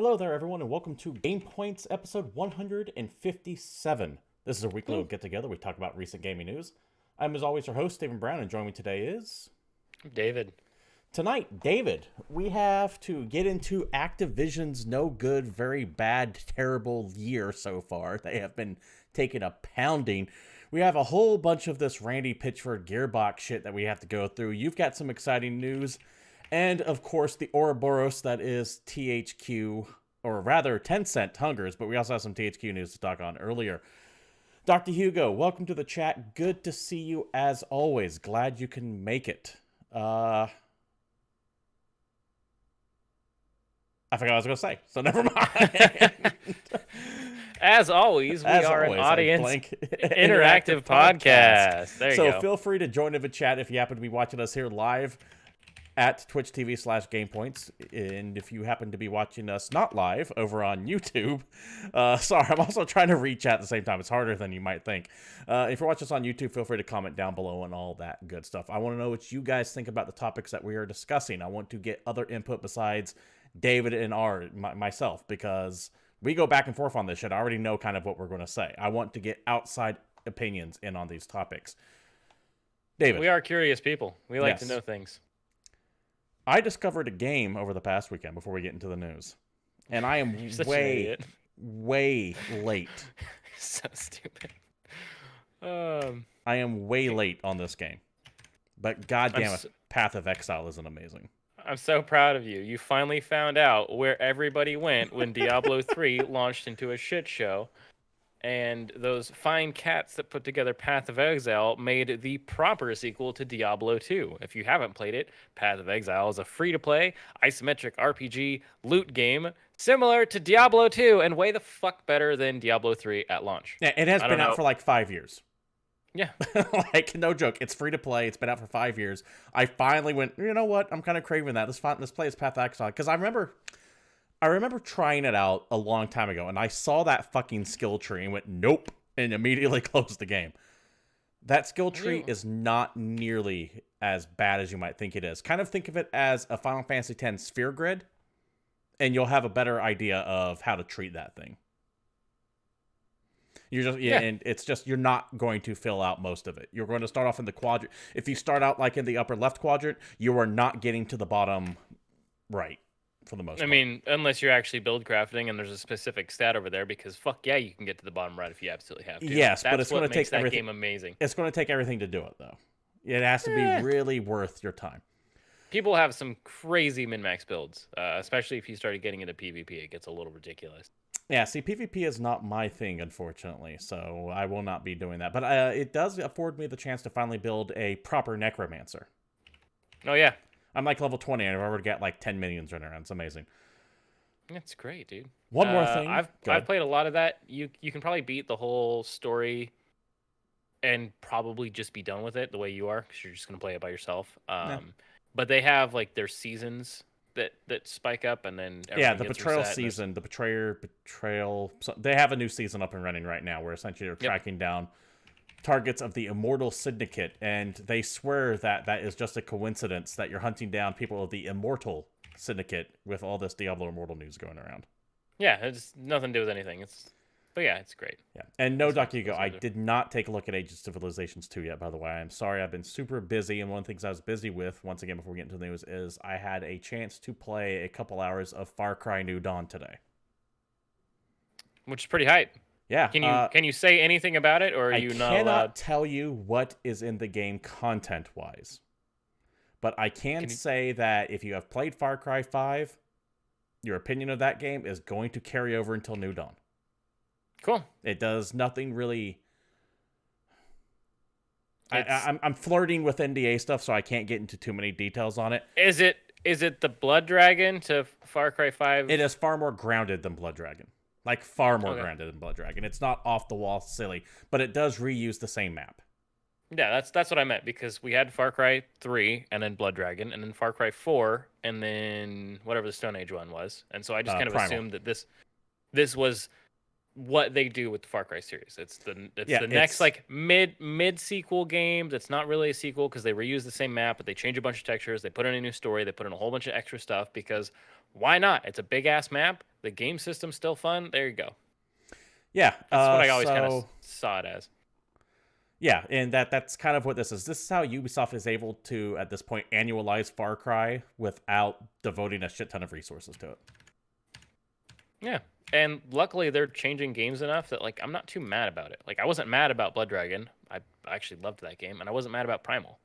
Hello there, everyone, and welcome to GamePoints episode 157. This is a weekly little get-together. We talk about recent gaming news. I'm, as always, your host, Stephen Brown, and joining me today is... David. Tonight, David, we have to get into Activision's no good, very bad, terrible year so far. They have been taking a pounding. We have a whole bunch of this Randy Pitchford Gearbox shit that we have to go through. You've got some exciting news. And, of course, the Ouroboros that is THQ, or rather TenCent hungers, but we also have some THQ news to talk on earlier. Dr. Hugo, welcome to the chat. Good to see you as always. Glad you can make it. I forgot what I was going to say, so never mind. As always, we are an audience interactive podcast. There you go. So feel free to join in the chat if you happen to be watching us here live at twitch.tv/GamePoints. And if you happen to be watching us not live over on YouTube, sorry, I'm also trying to read chat at the same time. It's harder than you might think. If you're watching us on YouTube, feel free to comment down below and all that good stuff. I want to know what you guys think about the topics that we are discussing. I want to get other input besides David and myself, because we go back and forth on this shit. I already know kind of what we're going to say. I want to get outside opinions in on these topics. David. We are curious people. We like to know things. I discovered a game over the past weekend before we get into the news. And I am way late. So stupid. I am way late on this game. But goddamn it, Path of Exile isn't amazing. I'm so proud of you. You finally found out where everybody went when Diablo 3 launched into a shit show. And those fine cats that put together Path of Exile made the proper sequel to Diablo 2. If you haven't played it, Path of Exile is a free-to-play, isometric RPG loot game similar to Diablo 2 and way the fuck better than Diablo 3 at launch. Yeah, it has been out for like 5 years. Yeah. Like, no joke. It's free-to-play. It's been out for 5 years. I finally went, you know what? I'm kind of craving that. Let's play as Path of Exile. Because I remember trying it out a long time ago, and I saw that fucking skill tree and went, nope, and immediately closed the game. That skill tree is not nearly as bad as you might think it is. Kind of think of it as a Final Fantasy X sphere grid, and you'll have a better idea of how to treat that thing. And it's just, you're not going to fill out most of it. You're going to start off in the quadrant. If you start out like in the upper left quadrant, you are not getting to the bottom right. For the most part. I mean, unless you're actually build crafting and there's a specific stat over there, because fuck yeah, you can get to the bottom right if you absolutely have to. Yes, but it's going to take that game amazing. It's going to take everything to do it, though. It has to be really worth your time. People have some crazy min-max builds, especially if you started getting into PvP. It gets a little ridiculous. Yeah, see, PvP is not my thing, unfortunately, so I will not be doing that. But it does afford me the chance to finally build a proper Necromancer. Oh, yeah. I'm like level 20, and I've already got like 10 minions running around. It's amazing. That's great, dude. One more thing. I've played a lot of that. You can probably beat the whole story and probably just be done with it the way you are, because you're just going to play it by yourself. But they have like their seasons that spike up, and then the Betrayal season, the Betrayal. So they have a new season up and running right now where essentially you're tracking down targets of the Immortal Syndicate, and they swear that is just a coincidence that you're hunting down people of the Immortal Syndicate with all this Diablo Immortal news going around. Yeah, it's nothing to do with anything. But yeah, it's great. Yeah, and no, Dr. Hugo, I did not take a look at Age of Civilizations 2 yet, by the way. I'm sorry, I've been super busy, and one of the things I was busy with, once again, before we get into the news, is I had a chance to play a couple hours of Far Cry New Dawn today. Which is pretty hype. Yeah. Can you say anything about it, or are you not allowed? I cannot tell you what is in the game content-wise. But I can say that if you have played Far Cry 5, your opinion of that game is going to carry over until New Dawn. Cool. It does nothing really... I'm flirting with NDA stuff, so I can't get into too many details on it. Is it the Blood Dragon to Far Cry 5? It is far more grounded than Blood Dragon. Like, far more grounded than Blood Dragon. It's not off the wall silly, but it does reuse the same map. Yeah, that's what I meant, because we had Far Cry 3, and then Blood Dragon, and then Far Cry 4, and then whatever the Stone Age one was. And so I just kind of assumed that this was what they do with the Far Cry series. It's the next it's like mid sequel game that's not really a sequel because they reuse the same map, but they change a bunch of textures, they put in a new story, they put in a whole bunch of extra stuff because why not? It's a big ass map. The game system's still fun. There you go. Yeah, That's what I always kind of saw it as. Yeah, and that's kind of what this is. This is how Ubisoft is able to, at this point, annualize Far Cry without devoting a shit ton of resources to it. Yeah, and luckily they're changing games enough that like I'm not too mad about it. Like I wasn't mad about Blood Dragon. I actually loved that game, and I wasn't mad about Primal.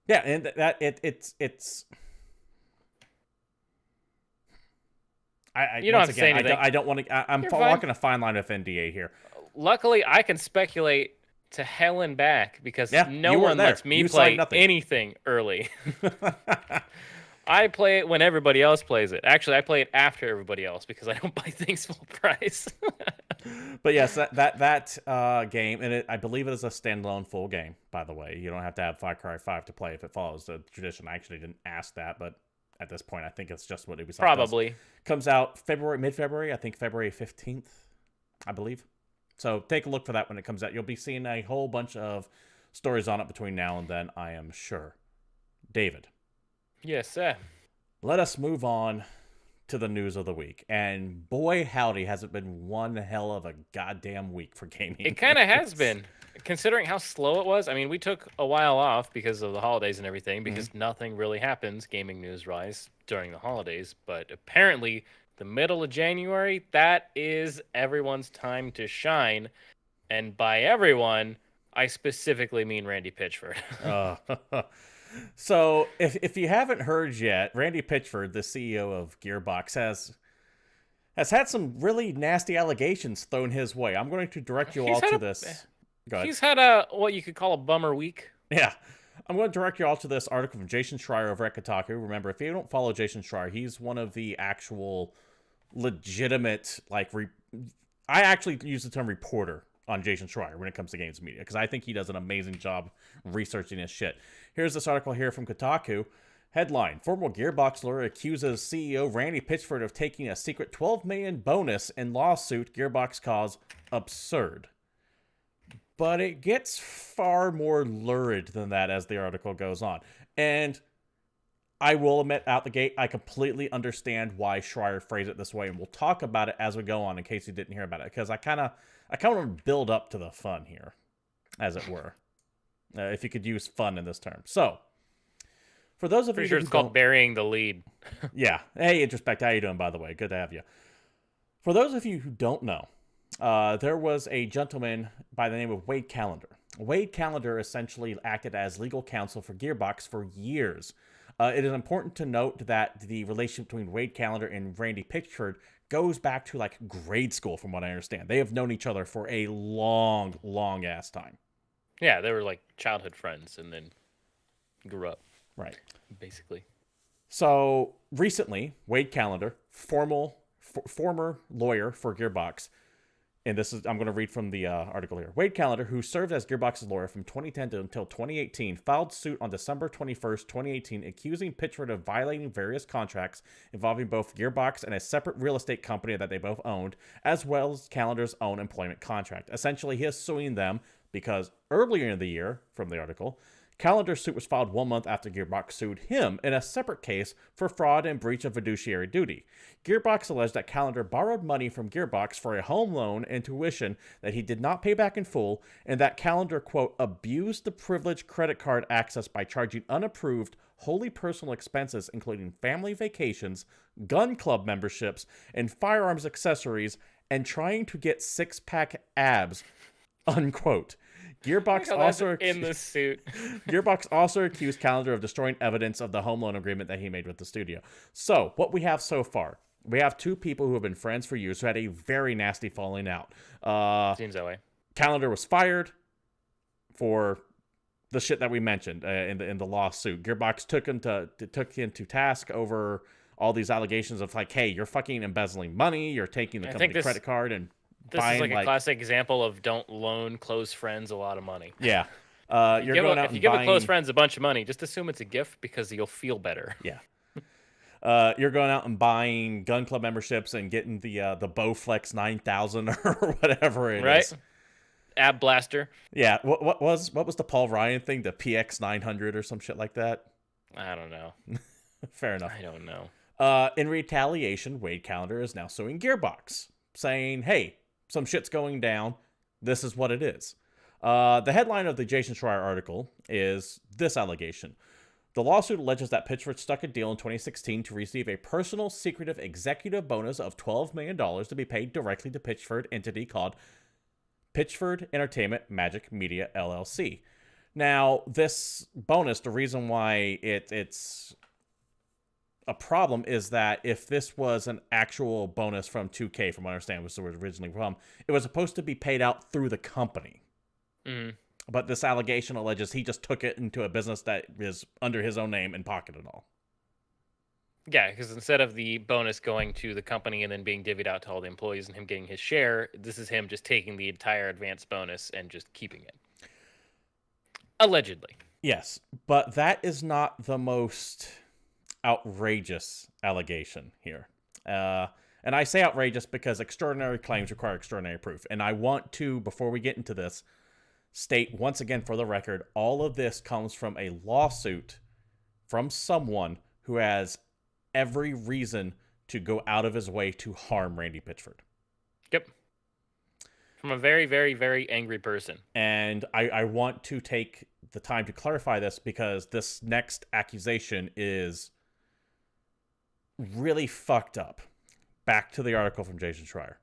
Yeah, and it's. You don't have to say anything. I don't want to. I'm walking a fine line of NDA here. Luckily, I can speculate to hell and back because no one lets me play anything early. I play it when everybody else plays it. Actually, I play it after everybody else because I don't buy things full price. But yes, that game, and I believe it is a standalone full game, by the way. You don't have to have Far Cry 5 to play if it follows the tradition. I actually didn't ask that, but at this point, I think it's just what Ubisoft probably does. Comes out mid-February, I think February 15th, I believe. So take a look for that when it comes out. You'll be seeing a whole bunch of stories on it between now and then, I am sure. David. Yes, sir. Let us move on to the news of the week. And boy, howdy, has it been one hell of a goddamn week for gaming. It kind of has been, considering how slow it was. I mean, we took a while off because of the holidays and everything, because nothing really happens gaming news-wise during the holidays. But apparently, the middle of January, that is everyone's time to shine. And by everyone, I specifically mean Randy Pitchford. So, if you haven't heard yet, Randy Pitchford, the CEO of Gearbox, has had some really nasty allegations thrown his way. I'm going to direct you all to this. Go ahead. He's had what you could call a bummer week. Yeah. I'm going to direct you all to this article from Jason Schreier over at Kotaku. Remember, if you don't follow Jason Schreier, he's one of the actual legitimate, I actually use the term reporter on Jason Schreier when it comes to games media, because I think he does an amazing job researching his shit. Here's this article here from Kotaku. Headline: former Gearbox lawyer accuses CEO Randy Pitchford of taking a secret $12 million bonus in lawsuit Gearbox calls absurd. But it gets far more lurid than that as the article goes on. And I will admit out the gate, I completely understand why Schreier phrased it this way, and we'll talk about it as we go on in case you didn't hear about it, because I kind of want to build up to the fun here, as it were. If you could use fun in this term. So, for those of you sure it's called burying the lead. Yeah. Hey, Introspect, how you doing, by the way? Good to have you. For those of you who don't know, there was a gentleman by the name of Wade Callender. Wade Callender essentially acted as legal counsel for Gearbox for years. It is important to note that the relationship between Wade Callender and Randy Pitchford goes back to grade school, from what I understand. They have known each other for a long, long ass time. Yeah, they were like childhood friends and then grew up. Right. Basically. So recently, Wade Callender, former lawyer for Gearbox, and I'm going to read from the article here. Wade Callender, who served as Gearbox's lawyer from 2010 until 2018, filed suit on December 21st, 2018, accusing Pitchford of violating various contracts involving both Gearbox and a separate real estate company that they both owned, as well as Callender's own employment contract. Essentially, he is suing them because earlier in the year, from the article, Callender's suit was filed 1 month after Gearbox sued him in a separate case for fraud and breach of fiduciary duty. Gearbox alleged that Callender borrowed money from Gearbox for a home loan and tuition that he did not pay back in full, and that Callender, quote, abused the privileged credit card access by charging unapproved, wholly personal expenses, including family vacations, gun club memberships, and firearms accessories, and trying to get six-pack abs, unquote. Gearbox also accused Callender of destroying evidence of the home loan agreement that he made with the studio. So, what we have so far, we have two people who have been friends for years who had a very nasty falling out. Seems that way. Callender was fired for the shit that we mentioned in the lawsuit. Gearbox took him to task over all these allegations of hey, you're fucking embezzling money, you're taking the company credit card and this is like a classic example of don't loan close friends a lot of money. Yeah. If you give close friends a bunch of money, just assume it's a gift because you'll feel better. Yeah. You're going out and buying gun club memberships and getting the Bowflex 9000 or whatever it Right? is. Ab Blaster. Yeah. What was the Paul Ryan thing? The PX 900 or some shit like that. I don't know. Fair enough. I don't know. In retaliation, Wade Callender is now suing Gearbox, saying, "Hey, some shit's going down. This is what it is." The headline of the Jason Schreier article is this allegation. The lawsuit alleges that Pitchford struck a deal in 2016 to receive a personal secretive executive bonus of $12 million to be paid directly to Pitchford entity called Pitchford Entertainment Magic Media LLC. Now, this bonus, the reason why it's a problem is that if this was an actual bonus from 2K, from what I understand, was originally from, it was supposed to be paid out through the company. Mm-hmm. But this allegation alleges he just took it into a business that is under his own name and pocketed it all. Yeah, because instead of the bonus going to the company and then being divvied out to all the employees and him getting his share, this is him just taking the entire advance bonus and just keeping it. Allegedly. Yes, but that is not the most outrageous allegation here. And I say outrageous because extraordinary claims require extraordinary proof. And I want to, before we get into this, state once again for the record, all of this comes from a lawsuit from someone who has every reason to go out of his way to harm Randy Pitchford. Yep. From a very, very, very angry person. And I want to take the time to clarify this because this next accusation is really fucked up. Back to the article from Jason Schreier.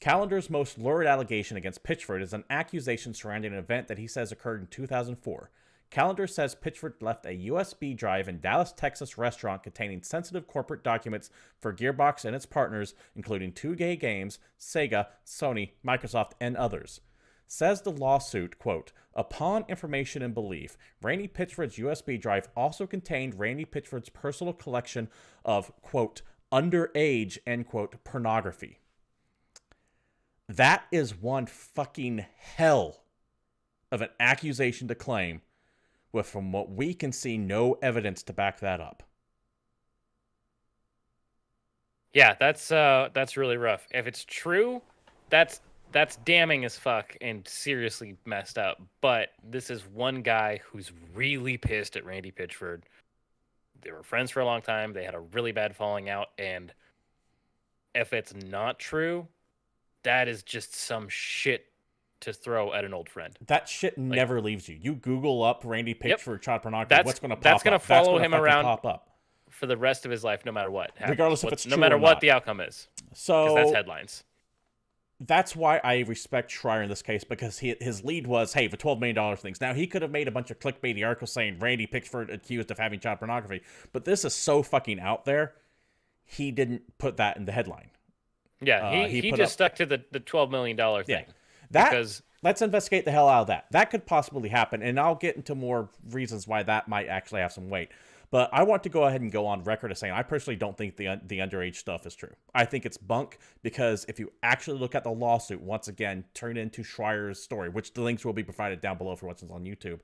Callender's most lurid allegation against Pitchford is an accusation surrounding an event that he says occurred in 2004. Callender says Pitchford left a USB drive in Dallas, Texas restaurant containing sensitive corporate documents for Gearbox and its partners, including 2K Games, Sega, Sony, Microsoft, and others. Says the lawsuit, quote, upon information and belief, Randy Pitchford's USB drive also contained Randy Pitchford's personal collection of, quote, underage, end quote, pornography. That is one fucking hell of an accusation to claim with, from what we can see, no evidence to back that up. Yeah, that's really rough. If it's true, that's damning as fuck and seriously messed up. But this is one guy who's really pissed at Randy Pitchford. They were friends for a long time. They had a really bad falling out, and if it's not true, that is just some shit to throw at an old friend. That shit never leaves you. You Google up Randy Pitchford child pornography. What's going to pop up? That's going to follow him around pop up for the rest of his life, no matter what happens. Regardless if it's true no matter or what not. the outcome is. So that's headlines. That's why I respect Schreier in this case, because his lead was, hey, for $12 million things. Now, he could have made a bunch of clickbaity articles saying Randy Pitchford accused of having child pornography, but this is so fucking out there, he didn't put that in the headline. Yeah, he just stuck to the $12 million thing. Yeah. Because let's investigate the hell out of that. That could possibly happen, and I'll get into more reasons why that might actually have some weight. But I want to go ahead and go on record as saying I personally don't think the underage stuff is true. I think it's bunk because if you actually look at the lawsuit, once again, turn into Schreier's story, which the links will be provided down below for what's on YouTube.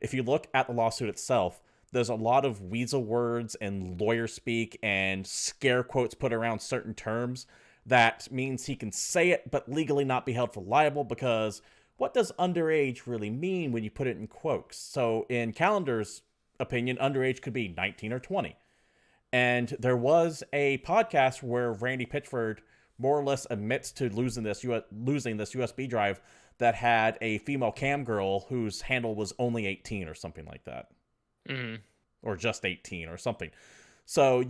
If you look at the lawsuit itself, there's a lot of weasel words and lawyer speak and scare quotes put around certain terms. That means he can say it, but legally not be held for liable, because what does underage really mean when you put it in quotes? So in Callender's opinion, underage could be 19 or 20. And there was a podcast where Randy Pitchford more or less admits to losing this USB drive that had a female cam girl whose handle was only 18 or something like that. Mm-hmm. Or just 18 or something. So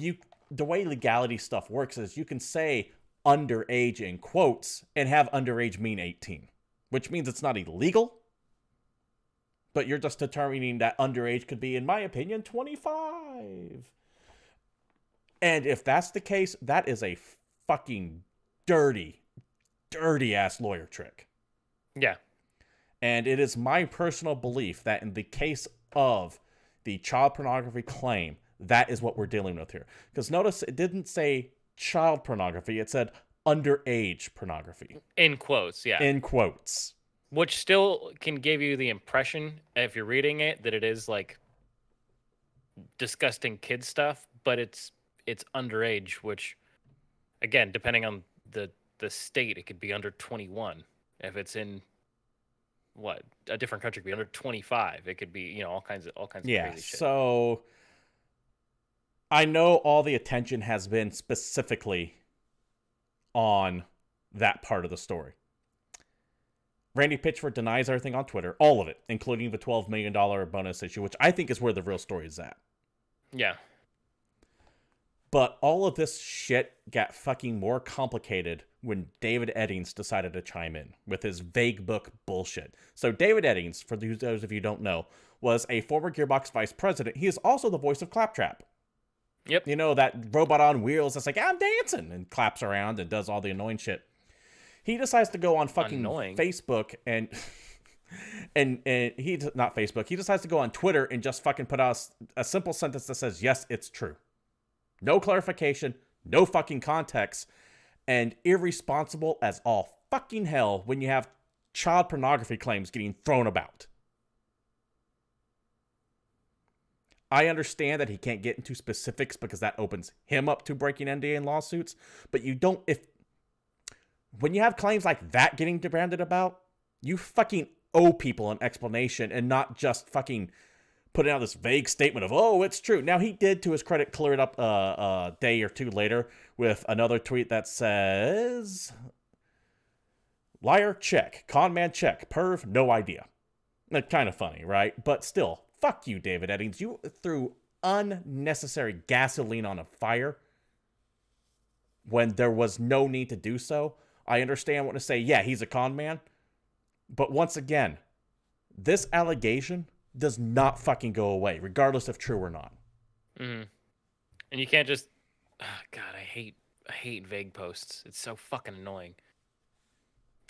the way legality stuff works is you can say underage in quotes and have underage mean 18, which means it's not illegal, but you're just determining that underage could be, in my opinion, 25. And if that's the case, that is a fucking dirty ass lawyer trick. Yeah. And it is my personal belief that in the case of the child pornography claim, that is what we're dealing with here. Because notice it didn't say child pornography, it said underage pornography. In quotes, yeah. In quotes. Which still can give you the impression, if you're reading it, that it is like disgusting kid stuff, but it's it's underage, which, again, depending on the state, it could be under 21. If it's in a different country, it could be under 25. It could be, all kinds of crazy shit. So I know all the attention has been specifically on that part of the story. Randy Pitchford denies everything on Twitter, all of it, including the $12 million bonus issue, which I think is where the real story is at. Yeah. But all of this shit got fucking more complicated when David Edmonds decided to chime in with his vague book bullshit. So David Edmonds, for those of you who don't know, was a former Gearbox vice president. He is also the voice of Claptrap. Yep. You know, that robot on wheels that's like, I'm dancing, and claps around and does all the annoying shit. He decides to go on fucking Facebook and he, not Facebook, he decides to go on Twitter and just fucking put out a simple sentence that says, yes, it's true. No clarification, no fucking context, and irresponsible as all fucking hell when you have child pornography claims getting thrown about. I understand that he can't get into specifics because that opens him up to breaking NDA and lawsuits, but you don't, when you have claims like that getting branded about, you fucking owe people an explanation and not just fucking putting out this vague statement of, oh, it's true. Now, he did, to his credit, clear it up a day or two later with another tweet that says, liar, check. Con man, check. Perv, no idea. That's kind of funny, right? But still, fuck you, David Edmonds. You threw unnecessary gasoline on a fire when there was no need to do so. I understand what to say. Yeah, he's a con man. But once again, this allegation does not fucking go away, regardless if true or not. Mm-hmm. And you can't just... Oh, God, I hate vague posts. It's so fucking annoying.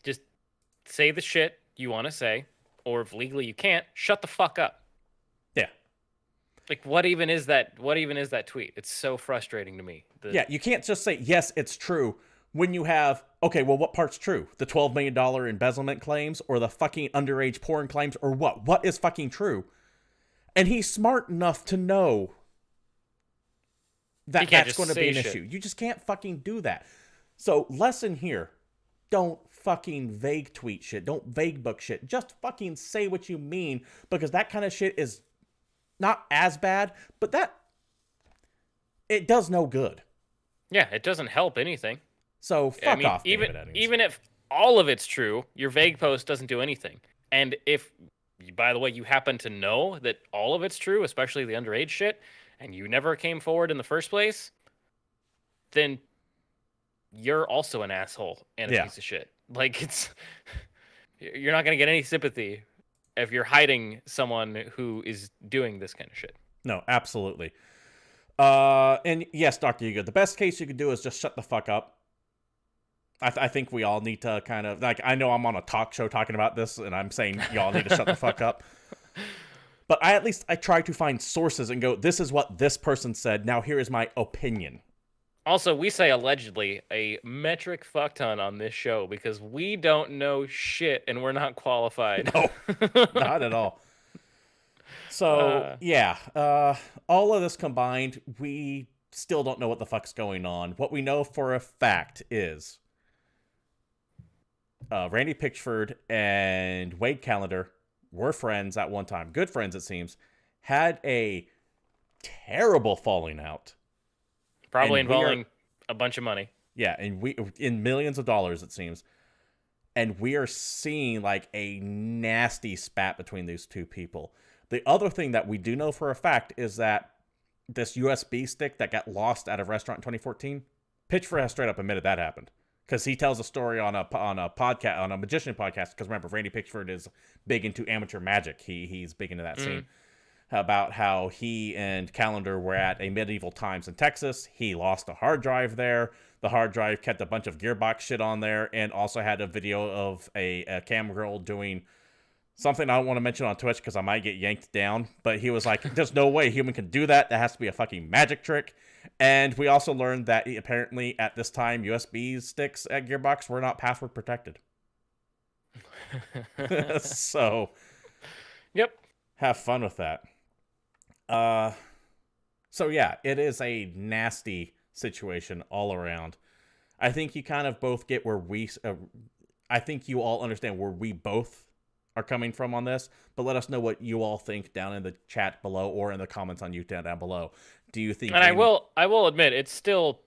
Just say the shit you want to say, or if legally you can't, shut the fuck up. Yeah. Like, what even is that tweet? It's so frustrating to me. Yeah, you can't just say, yes, it's true, when you have, okay, well, what part's true? The $12 million embezzlement claims or the fucking underage porn claims or what? What is fucking true? And he's smart enough to know that that's going to be an issue. You just can't fucking do that. So, lesson here, don't fucking vague tweet shit. Don't vague book shit. Just fucking say what you mean, because that kind of shit is not as bad, but it does no good. Yeah, it doesn't help anything. So fuck off, David Edmonds. Even if all of it's true, your vague post doesn't do anything. And if, by the way, you happen to know that all of it's true, especially the underage shit, and you never came forward in the first place, then you're also an asshole and a piece of shit. Like, you're not going to get any sympathy if you're hiding someone who is doing this kind of shit. No, absolutely. And yes, Dr. Yuga, the best case you could do is just shut the fuck up. I think we all need to kind of, like, I know I'm on a talk show talking about this, and I'm saying y'all need to shut the fuck up. But I try to find sources and go, this is what this person said, now here is my opinion. Also, we say allegedly a metric fuck ton on this show because we don't know shit and we're not qualified. No, not at all. So, all of this combined, we still don't know what the fuck's going on. What we know for a fact is Randy Pitchford and Wade Callender were friends at one time. Good friends, it seems. Had a terrible falling out. Probably involving a bunch of money. Yeah, and in millions of dollars, it seems. And we are seeing like a nasty spat between these two people. The other thing that we do know for a fact is that this USB stick that got lost at a restaurant in 2014, Pitchford has straight up admitted that happened. Because he tells a story on a podcast, on a magician podcast. Because remember, Randy Pitchford is big into amateur magic. He's big into that scene. About how he and Callender were at a medieval times in Texas. He lost a hard drive there. The hard drive kept a bunch of Gearbox shit on there, and also had a video of a cam girl doing something I don't want to mention on Twitch because I might get yanked down. But he was like, "There's no way a human can do that. That has to be a fucking magic trick." And we also learned that apparently at this time, USB sticks at Gearbox were not password protected. So, yep, have fun with that. So yeah, it is a nasty situation all around. I think you kind of both get where I think you all understand where we both are coming from on this, but let us know what you all think down in the chat below or in the comments on YouTube down below. Do you think? And I will admit, it's still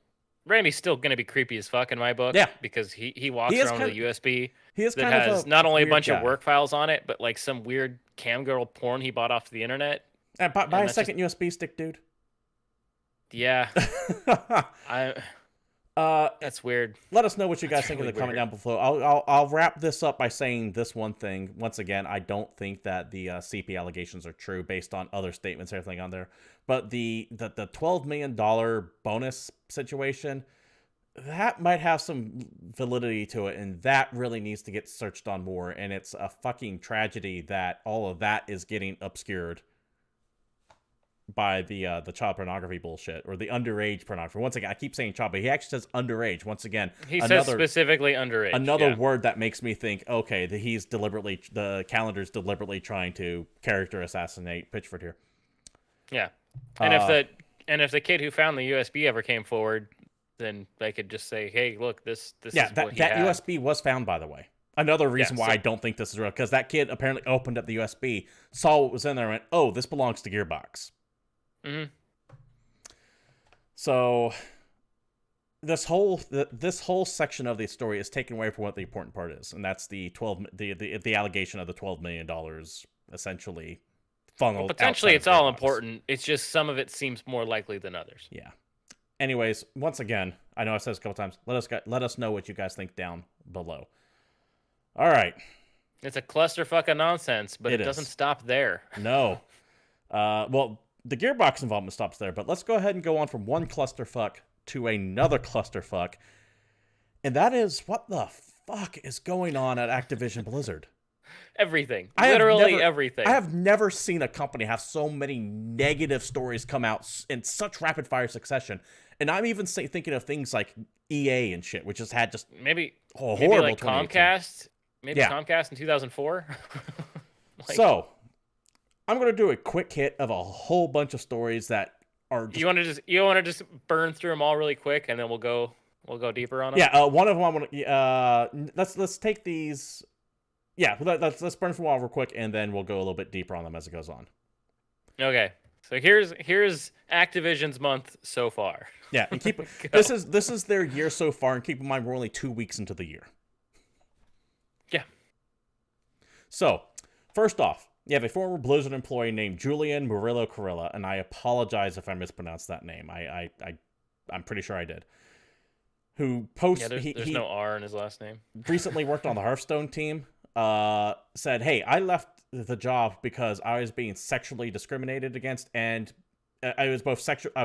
Randy's still gonna be creepy as fuck in my book. Yeah, because he walks around with a USB that has not only a bunch of work files on it, but like some weird cam girl porn he bought off the internet. And buy a second USB stick, dude. Yeah, that's weird. Let us know what you guys think in the comment down below. I'll wrap this up by saying this one thing. Once again, I don't think that the CP allegations are true based on other statements and everything on there. But the $12 million bonus situation, that might have some validity to it, and that really needs to get searched on more. And it's a fucking tragedy that all of that is getting obscured by the child pornography bullshit, or the underage pornography. Once again, I keep saying child, but he actually says underage. Once again, he says specifically underage. Another word that makes me think, okay, that the calendar's deliberately trying to character assassinate Pitchford here. Yeah, and if the kid who found the USB ever came forward, then they could just say, hey, look, this is what he had. USB was found, by the way. Another reason why I don't think this is real, because that kid apparently opened up the USB, saw what was in there, and went, oh, this belongs to Gearbox. Mm-hmm. So this whole section of the story is taken away from what the important part is, and that's the allegation of the $12 million essentially funneled. Well, potentially, it's all important. It's just some of it seems more likely than others. Yeah. Anyways, once again, I know I said this a couple times. Let us know what you guys think down below. All right. It's a clusterfuck of nonsense, but it doesn't stop there. No. Well, the Gearbox involvement stops there, but let's go ahead and go on from one clusterfuck to another clusterfuck. And that is, what the fuck is going on at Activision Blizzard? Everything. Literally everything. I have never seen a company have so many negative stories come out in such rapid fire succession. And I'm even thinking of things like EA and shit, which has had just maybe horrible Comcast. Maybe Comcast in 2004. So I'm going to do a quick hit of a whole bunch of stories that are just... You want to just burn through them all really quick, and then we'll go deeper on them? Yeah, one of them I want to... let's take these... Yeah, let's burn through them all real quick, and then we'll go a little bit deeper on them as it goes on. Okay. So here's Activision's month so far. Yeah, and this is their year so far, and keep in mind we're only 2 weeks into the year. Yeah. So, first off, you have a former Blizzard employee named Julian Murillo Carrilla, and I apologize if I mispronounced that name. I'm pretty sure I did. Who posts... Yeah, there's no R in his last name. Recently worked on the Hearthstone team. Said, hey, I left the job because I was being sexually discriminated against, and I was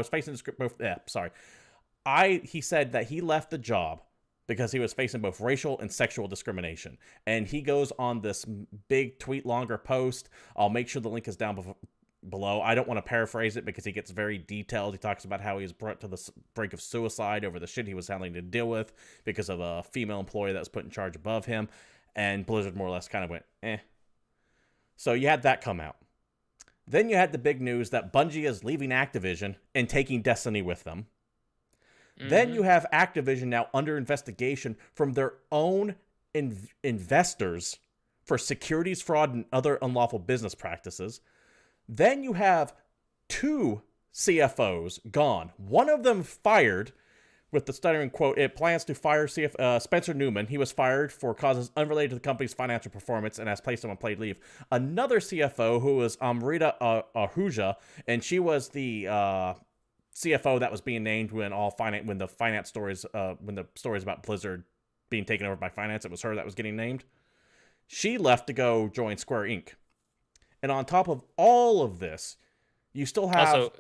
facing he said that he left the job because he was facing both racial and sexual discrimination. And he goes on this big tweet longer post. I'll make sure the link is down below. I don't want to paraphrase it because he gets very detailed. He talks about how he was brought to the brink of suicide over the shit he was having to deal with because of a female employee that was put in charge above him. And Blizzard more or less kind of went, eh. So you had that come out. Then you had the big news that Bungie is leaving Activision and taking Destiny with them. Mm-hmm. Then you have Activision now under investigation from their own investors for securities fraud and other unlawful business practices. Then you have 2 CFOs gone. One of them fired with the stuttering quote, it plans to fire Spencer Newman. He was fired for causes unrelated to the company's financial performance and has placed him on paid leave. Another CFO who was Amrita Ahuja, and she was the CFO that was being named when the stories about Blizzard being taken over by finance, it was her that was getting named. She left to go join Square Inc. And on top of all of this, you still have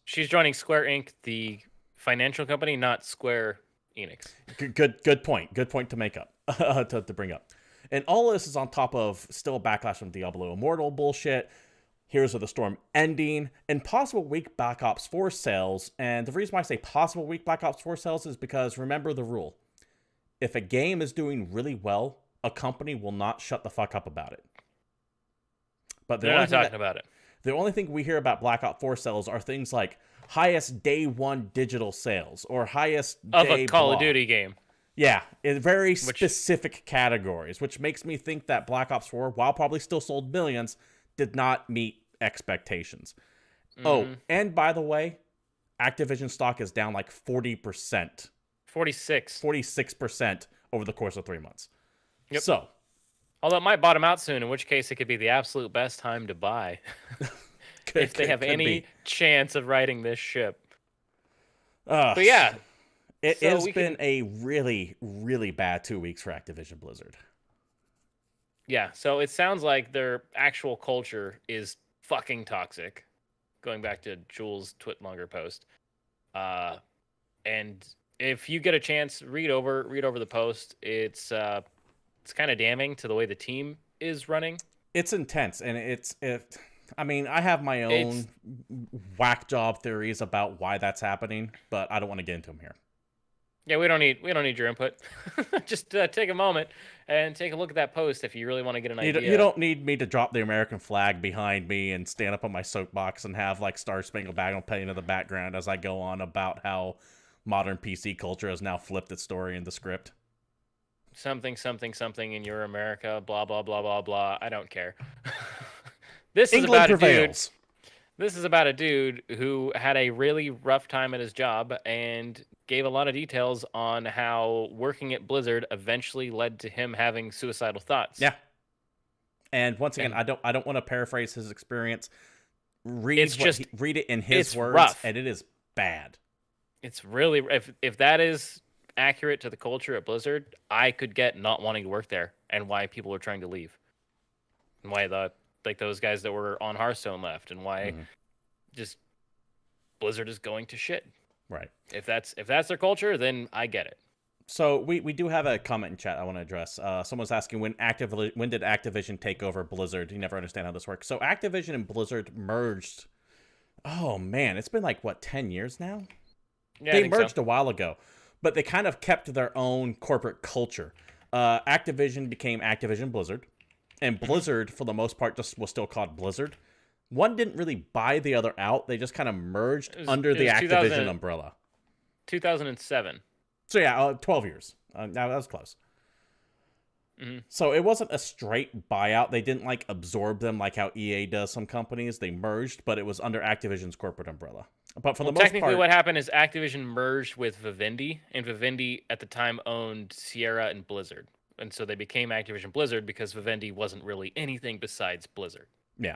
she's joining Square Inc., the financial company, not Square Enix. Good point. Good point to make up, to bring up. And all of this is on top of still backlash from Diablo Immortal bullshit, Heroes of the Storm ending, and possible weak Black Ops 4 sales. And the reason why I say possible weak Black Ops 4 sales is because remember the rule. If a game is doing really well, a company will not shut the fuck up about it. But they're not talking about it. The only thing we hear about Black Ops 4 sales are things like highest day one digital sales or highest Of day a Call of blah. Duty game. Yeah, in very specific categories, which makes me think that Black Ops 4, while probably still sold millions, did not meet expectations. Oh, and by the way, Activision stock is down like 40%. 46% over the course of 3 months. Yep. So, although it might bottom out soon, in which case it could be the absolute best time to buy. If they have any chance of riding this ship. But yeah. It has been a really, really bad 2 weeks for Activision Blizzard. Yeah, so it sounds like their actual culture is fucking toxic. Going back to Jules' Twitmonger post. And if you get a chance, read over the post. It's kind of damning to the way the team is running. It's intense, and I mean, I have my own whack job theories about why that's happening, but I don't want to get into them here. Yeah, we don't need your input. Just take a moment and take a look at that post if you really want to get an idea. You don't need me to drop the American flag behind me and stand up on my soapbox and have like Star Spangled Banner playing in the background as I go on about how modern PC culture has now flipped its story in the script. Something in your America, blah blah blah blah blah. I don't care. This is about prevails. This is about a dude who had a really rough time at his job and gave a lot of details on how working at Blizzard eventually led to him having suicidal thoughts. Yeah. And once again, I don't want to paraphrase his experience. Read it in his words, rough. And it is bad. It's really if that is accurate to the culture at Blizzard, I could get not wanting to work there and why people are trying to leave. And why those guys that were on Hearthstone left, and why just Blizzard is going to shit. Right. If that's their culture, then I get it. So we do have a comment in chat I want to address. Someone's asking when did Activision take over Blizzard? You never understand how this works. So Activision and Blizzard merged. Oh man, it's been like what 10 years now? Yeah, they merged a while ago, but they kind of kept their own corporate culture. Activision became Activision Blizzard. And Blizzard, for the most part, just was still called Blizzard. One didn't really buy the other out. They just kind of merged under the Activision umbrella. 2007. So yeah, 12 years. That was close. So it wasn't a straight buyout. They didn't like absorb them like how EA does some companies. They merged, but it was under Activision's corporate umbrella. But for the most technically, part, what happened is Activision merged with Vivendi, and Vivendi at the time owned Sierra and Blizzard. And so they became Activision Blizzard because Vivendi wasn't really anything besides Blizzard. Yeah.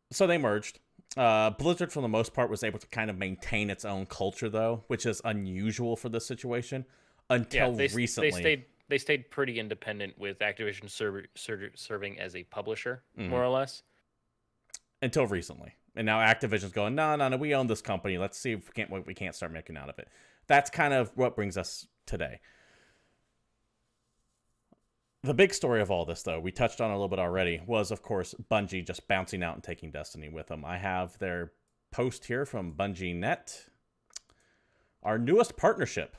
So they merged. Blizzard, for the most part, was able to kind of maintain its own culture, though, which is unusual for this situation until recently. They stayed pretty independent with Activision serving as a publisher, more or less. Until recently. And now Activision's going, no, we own this company. Let's see if we can't start making out of it. That's kind of what brings us today. The big story of all this, though, we touched on a little bit already, was, of course, Bungie just bouncing out and taking Destiny with them. I have their post here from Bungie.net. Our newest partnership.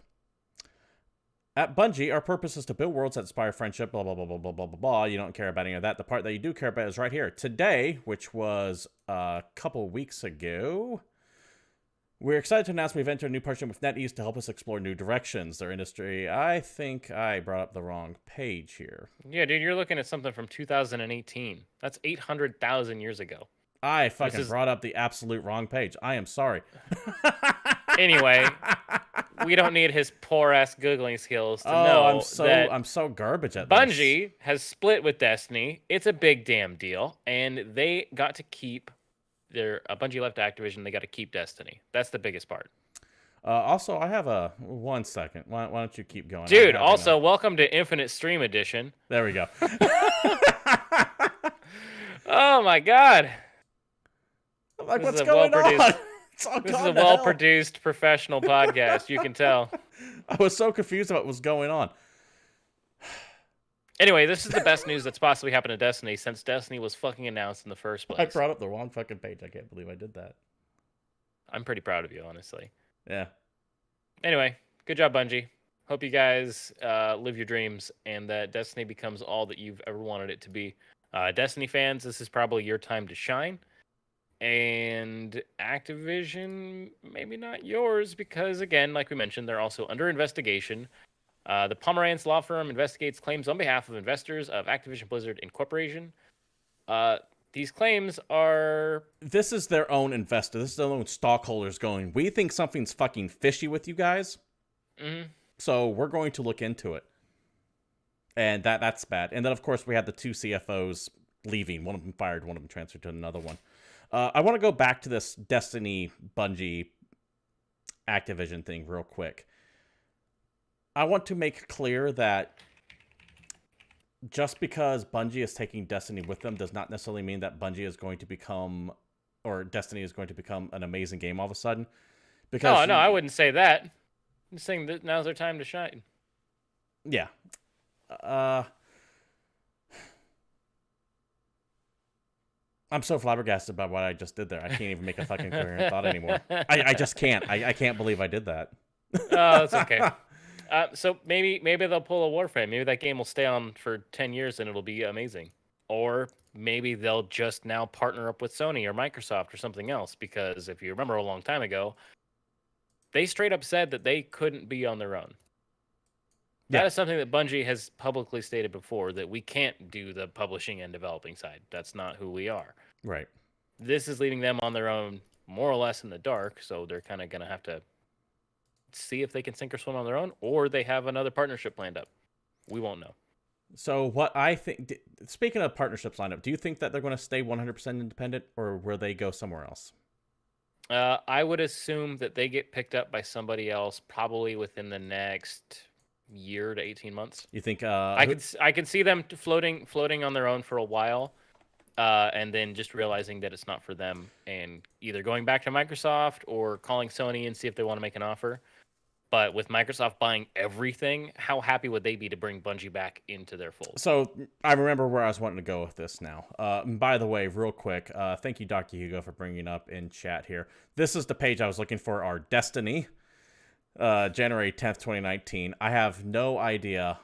At Bungie, our purpose is to build worlds that inspire friendship, blah, blah, blah, blah, blah, blah, blah, blah. You don't care about any of that. The part that you do care about is right here. Today, which was a couple weeks ago, we're excited to announce we've entered a new partnership with NetEase to help us explore new directions. Their industry, I think I brought up the wrong page here. Yeah, dude, you're looking at something from 2018. That's 800,000 years ago. I fucking brought up the absolute wrong page. I am sorry. Anyway, we don't need his poor-ass Googling skills to know I'm so garbage at Bungie has split with Destiny. It's a big damn deal, and they got to keep Bungie left Activision. They got to keep Destiny. That's the biggest part. Also, I have a 1 second. Why don't you keep going? Dude, also, welcome to Infinite Stream Edition. There we go. Oh, my God. Like, what's going on? This is a well-produced professional podcast. You can tell. I was so confused about what was going on. Anyway, this is the best news that's possibly happened to Destiny since Destiny was fucking announced in the first place. I brought up the wrong fucking page. I can't believe I did that. I'm pretty proud of you, honestly. Yeah. Anyway, good job, Bungie. Hope you guys live your dreams and that Destiny becomes all that you've ever wanted it to be. Destiny fans, this is probably your time to shine. And Activision, maybe not yours, because again, like we mentioned, they're also under investigation. The Pomerantz law firm investigates claims on behalf of investors of Activision Blizzard Incorporation. These claims are... This is their own investor. This is their own stockholders going, we think something's fucking fishy with you guys. Mm-hmm. So we're going to look into it. And that's bad. And then, of course, we had the 2 CFOs leaving. One of them fired, one of them transferred to another one. I want to go back to this Destiny, Bungie, Activision thing real quick. I want to make clear that just because Bungie is taking Destiny with them does not necessarily mean that Bungie is going to become, or Destiny is going to become an amazing game all of a sudden. Because No, I wouldn't say that. I'm just saying that now's their time to shine. Yeah. I'm so flabbergasted by what I just did there. I can't even make a fucking coherent thought anymore. I just can't. I can't believe I did that. Oh, that's okay. So maybe they'll pull a Warframe. Maybe that game will stay on for 10 years and it'll be amazing. Or maybe they'll just now partner up with Sony or Microsoft or something else. Because if you remember a long time ago, they straight up said that they couldn't be on their own. That is something that Bungie has publicly stated before, that we can't do the publishing and developing side. That's not who we are. Right. This is leaving them on their own, more or less in the dark, so they're kind of going to have to see if they can sink or swim on their own, or they have another partnership lined up. We won't know. So what I think, speaking of partnerships lined up, do you think that they're going to stay 100% independent, or will they go somewhere else? I would assume that they get picked up by somebody else probably within the next year to 18 months. You think I can see them floating on their own for a while, and then just realizing that it's not for them and either going back to Microsoft or calling Sony and see if they want to make an offer. But with Microsoft buying everything, how happy would they be to bring Bungie back into their fold? So I remember where I was wanting to go with this now. And by the way, real quick, thank you, Dr. Hugo, for bringing up in chat here. This is the page I was looking for, our Destiny. January 10th, 2019. I have no idea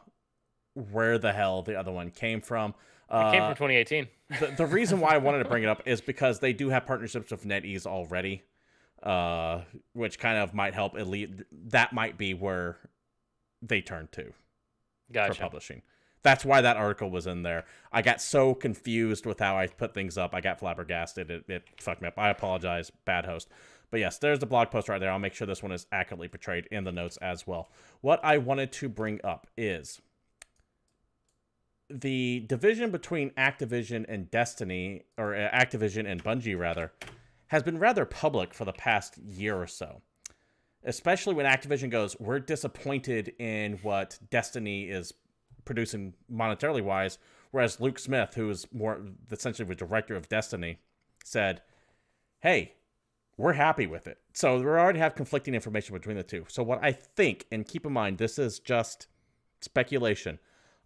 where the hell the other one came from. It came from 2018. The reason why I wanted to bring it up is because they do have partnerships with NetEase already, which kind of might help Elite. That might be where they turn to for publishing. That's why that article was in there. I got so confused with how I put things up. I got flabbergasted. It fucked me up. I apologize, bad host. But yes, there's the blog post right there. I'll make sure this one is accurately portrayed in the notes as well. What I wanted to bring up is the division between Activision and Destiny, or Activision and Bungie, rather, has been rather public for the past year or so. Especially when Activision goes, we're disappointed in what Destiny is producing monetarily wise, whereas Luke Smith, who is more essentially the director of Destiny, said, hey, we're happy with it. So we already have conflicting information between the two. So what I think, and keep in mind, this is just speculation,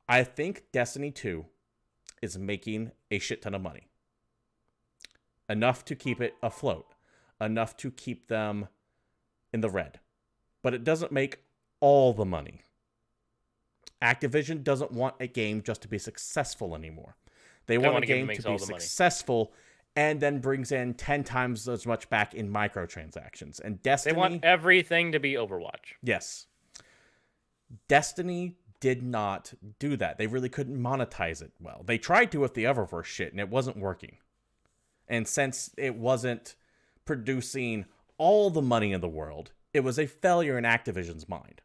I think Destiny 2 is making a shit ton of money. Enough to keep it afloat. Enough to keep them in the red. But it doesn't make all the money. Activision doesn't want a game just to be successful anymore. They want a game to be successful and then brings in 10 times as much back in microtransactions. And Destiny... They want everything to be Overwatch. Yes. Destiny did not do that. They really couldn't monetize it well. They tried to with the Eververse shit, and it wasn't working. And since it wasn't producing all the money in the world, it was a failure in Activision's mind.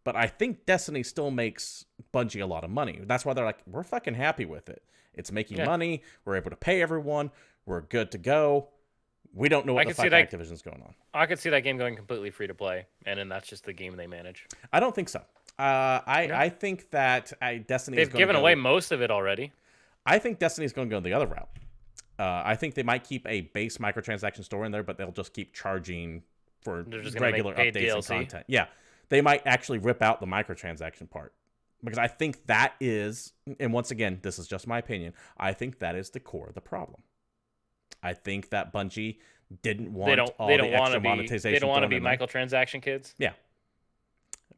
But I think Destiny still makes Bungie a lot of money. That's why they're like, we're fucking happy with it. It's making money. We're able to pay everyone. We're good to go. We don't know what the fuck Activision's going on. I could see that game going completely free to play, and then that's just the game they manage. I don't think so. I think that Destiny is going to They've given away most of it already. I think Destiny's going to go the other route. I think they might keep a base microtransaction store in there, but they'll just keep charging for regular updates and content. Yeah. They might actually rip out the microtransaction part. Because I think that is, and once again, this is just my opinion, I think that is the core of the problem. I think that Bungie didn't want all the extra monetization. They don't want to be microtransaction kids. Yeah.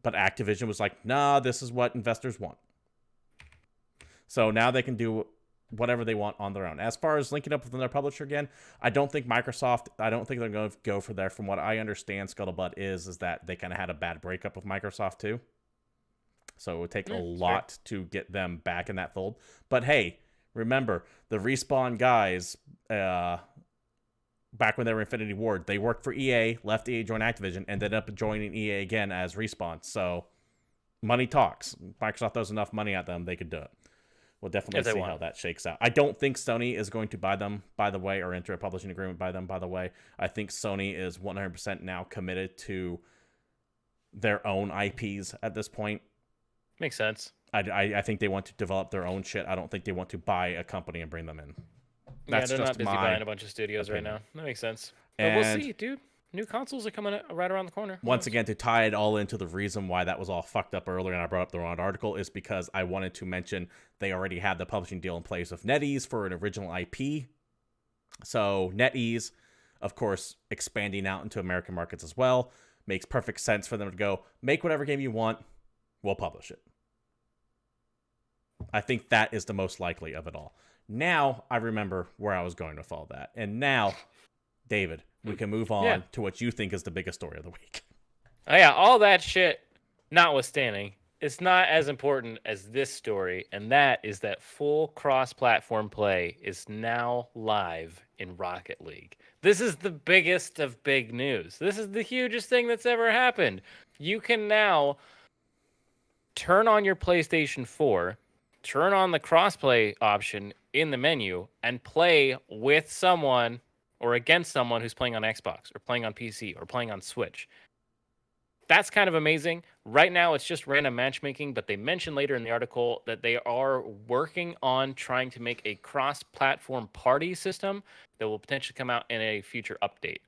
But Activision was like, nah, this is what investors want. So now they can do whatever they want on their own. As far as linking up with another publisher again, I don't think they're going to go for there. From what I understand, Scuttlebutt is that they kind of had a bad breakup with Microsoft too. So it would take a lot to get them back in that fold. But hey, remember, the Respawn guys, back when they were Infinity Ward, they worked for EA, left EA, joined Activision, ended up joining EA again as Respawn. So money talks. Microsoft throws enough money at them, they could do it. We'll definitely see how that shakes out. I don't think Sony is going to buy them, by the way, or enter a publishing agreement by them, by the way. I think Sony is 100% now committed to their own IPs at this point. Makes sense. I think they want to develop their own shit. I don't think they want to buy a company and bring them in. That's they're just not busy buying a bunch of studios right now. That makes sense. But we'll see, dude. New consoles are coming right around the corner. Once again, to tie it all into the reason why that was all fucked up earlier and I brought up the wrong article is because I wanted to mention they already had the publishing deal in place with NetEase for an original IP. So NetEase, of course, expanding out into American markets as well. Makes perfect sense for them to go, make whatever game you want, we'll publish it. I think that is the most likely of it all. Now I remember where I was going with all that. And now, David, we can move on to what you think is the biggest story of the week. Oh, yeah, all that shit notwithstanding, it's not as important as this story, and that is that full cross-platform play is now live in Rocket League. This is the biggest of big news. This is the hugest thing that's ever happened. You can now turn on your PlayStation 4, turn on the crossplay option in the menu, and play with someone or against someone who's playing on Xbox or playing on PC or playing on Switch. That's kind of amazing. Right now, it's just random matchmaking, but they mentioned later in the article that they are working on trying to make a cross-platform party system that will potentially come out in a future update.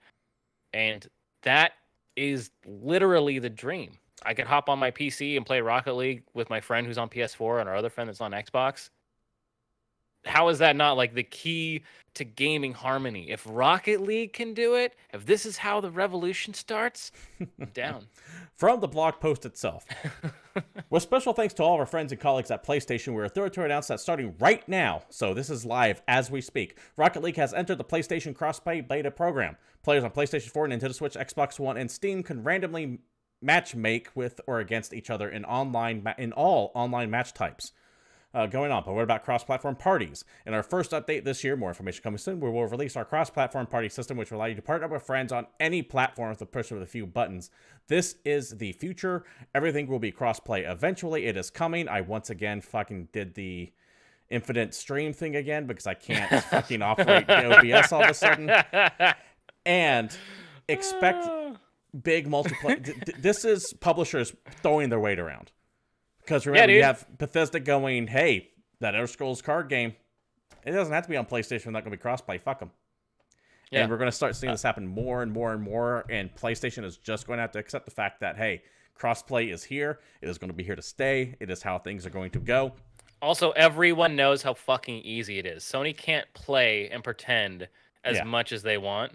And that is literally the dream. I could hop on my PC and play Rocket League with my friend who's on PS4 and our other friend that's on Xbox. How is that not like the key to gaming harmony? If Rocket League can do it, if this is how the revolution starts, I'm down. From the blog post itself. With special thanks to all of our friends and colleagues at PlayStation, we're thrilled to announce that starting right now, so this is live as we speak, Rocket League has entered the PlayStation Crossplay beta program. Players on PlayStation 4, Nintendo Switch, Xbox One, and Steam can randomly match make with or against each other in all online match types. Going on, but what about cross-platform parties? In our first update this year, more information coming soon, we will release our cross-platform party system, which will allow you to partner with friends on any platform with a push of a few buttons. This is the future. Everything will be cross-play eventually. It is coming. I once again fucking did the infinite stream thing again because I can't fucking operate the OBS all of a sudden. And expect big multiplayer. This is publishers throwing their weight around. Because remember, you have Bethesda going, hey, that Elder Scrolls card game, it doesn't have to be on PlayStation. We're not going to be crossplay. Fuck them. Yeah. And we're going to start seeing this happen more and more and more. And PlayStation is just going to have to accept the fact that, hey, crossplay is here. It is going to be here to stay. It is how things are going to go. Also, everyone knows how fucking easy it is. Sony can't play and pretend as much as they want.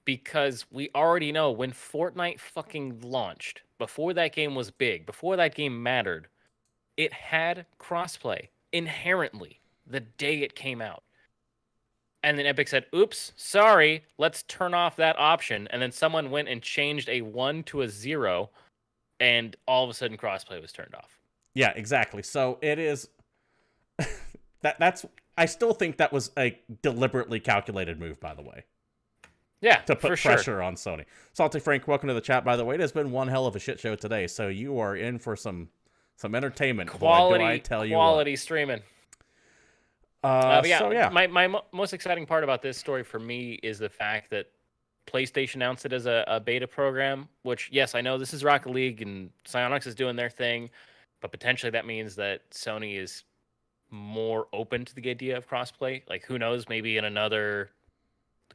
Because we already know when Fortnite fucking launched, before that game was big, before that game mattered, it had crossplay inherently the day it came out. And then Epic said, oops, sorry, let's turn off that option. And then someone went and changed a 1 to a 0, and all of a sudden crossplay was turned off. Yeah, exactly. So it is... that's. I still think that was a deliberately calculated move, by the way. Yeah, to put pressure on Sony. Salty Frank, welcome to the chat, by the way. It has been one hell of a shit show today, so you are in for some entertainment. Quality streaming. But yeah. My most exciting part about this story for me is the fact that PlayStation announced it as a beta program, which, yes, I know this is Rocket League and Psyonix is doing their thing, but potentially that means that Sony is more open to the idea of crossplay. Like, who knows, maybe in another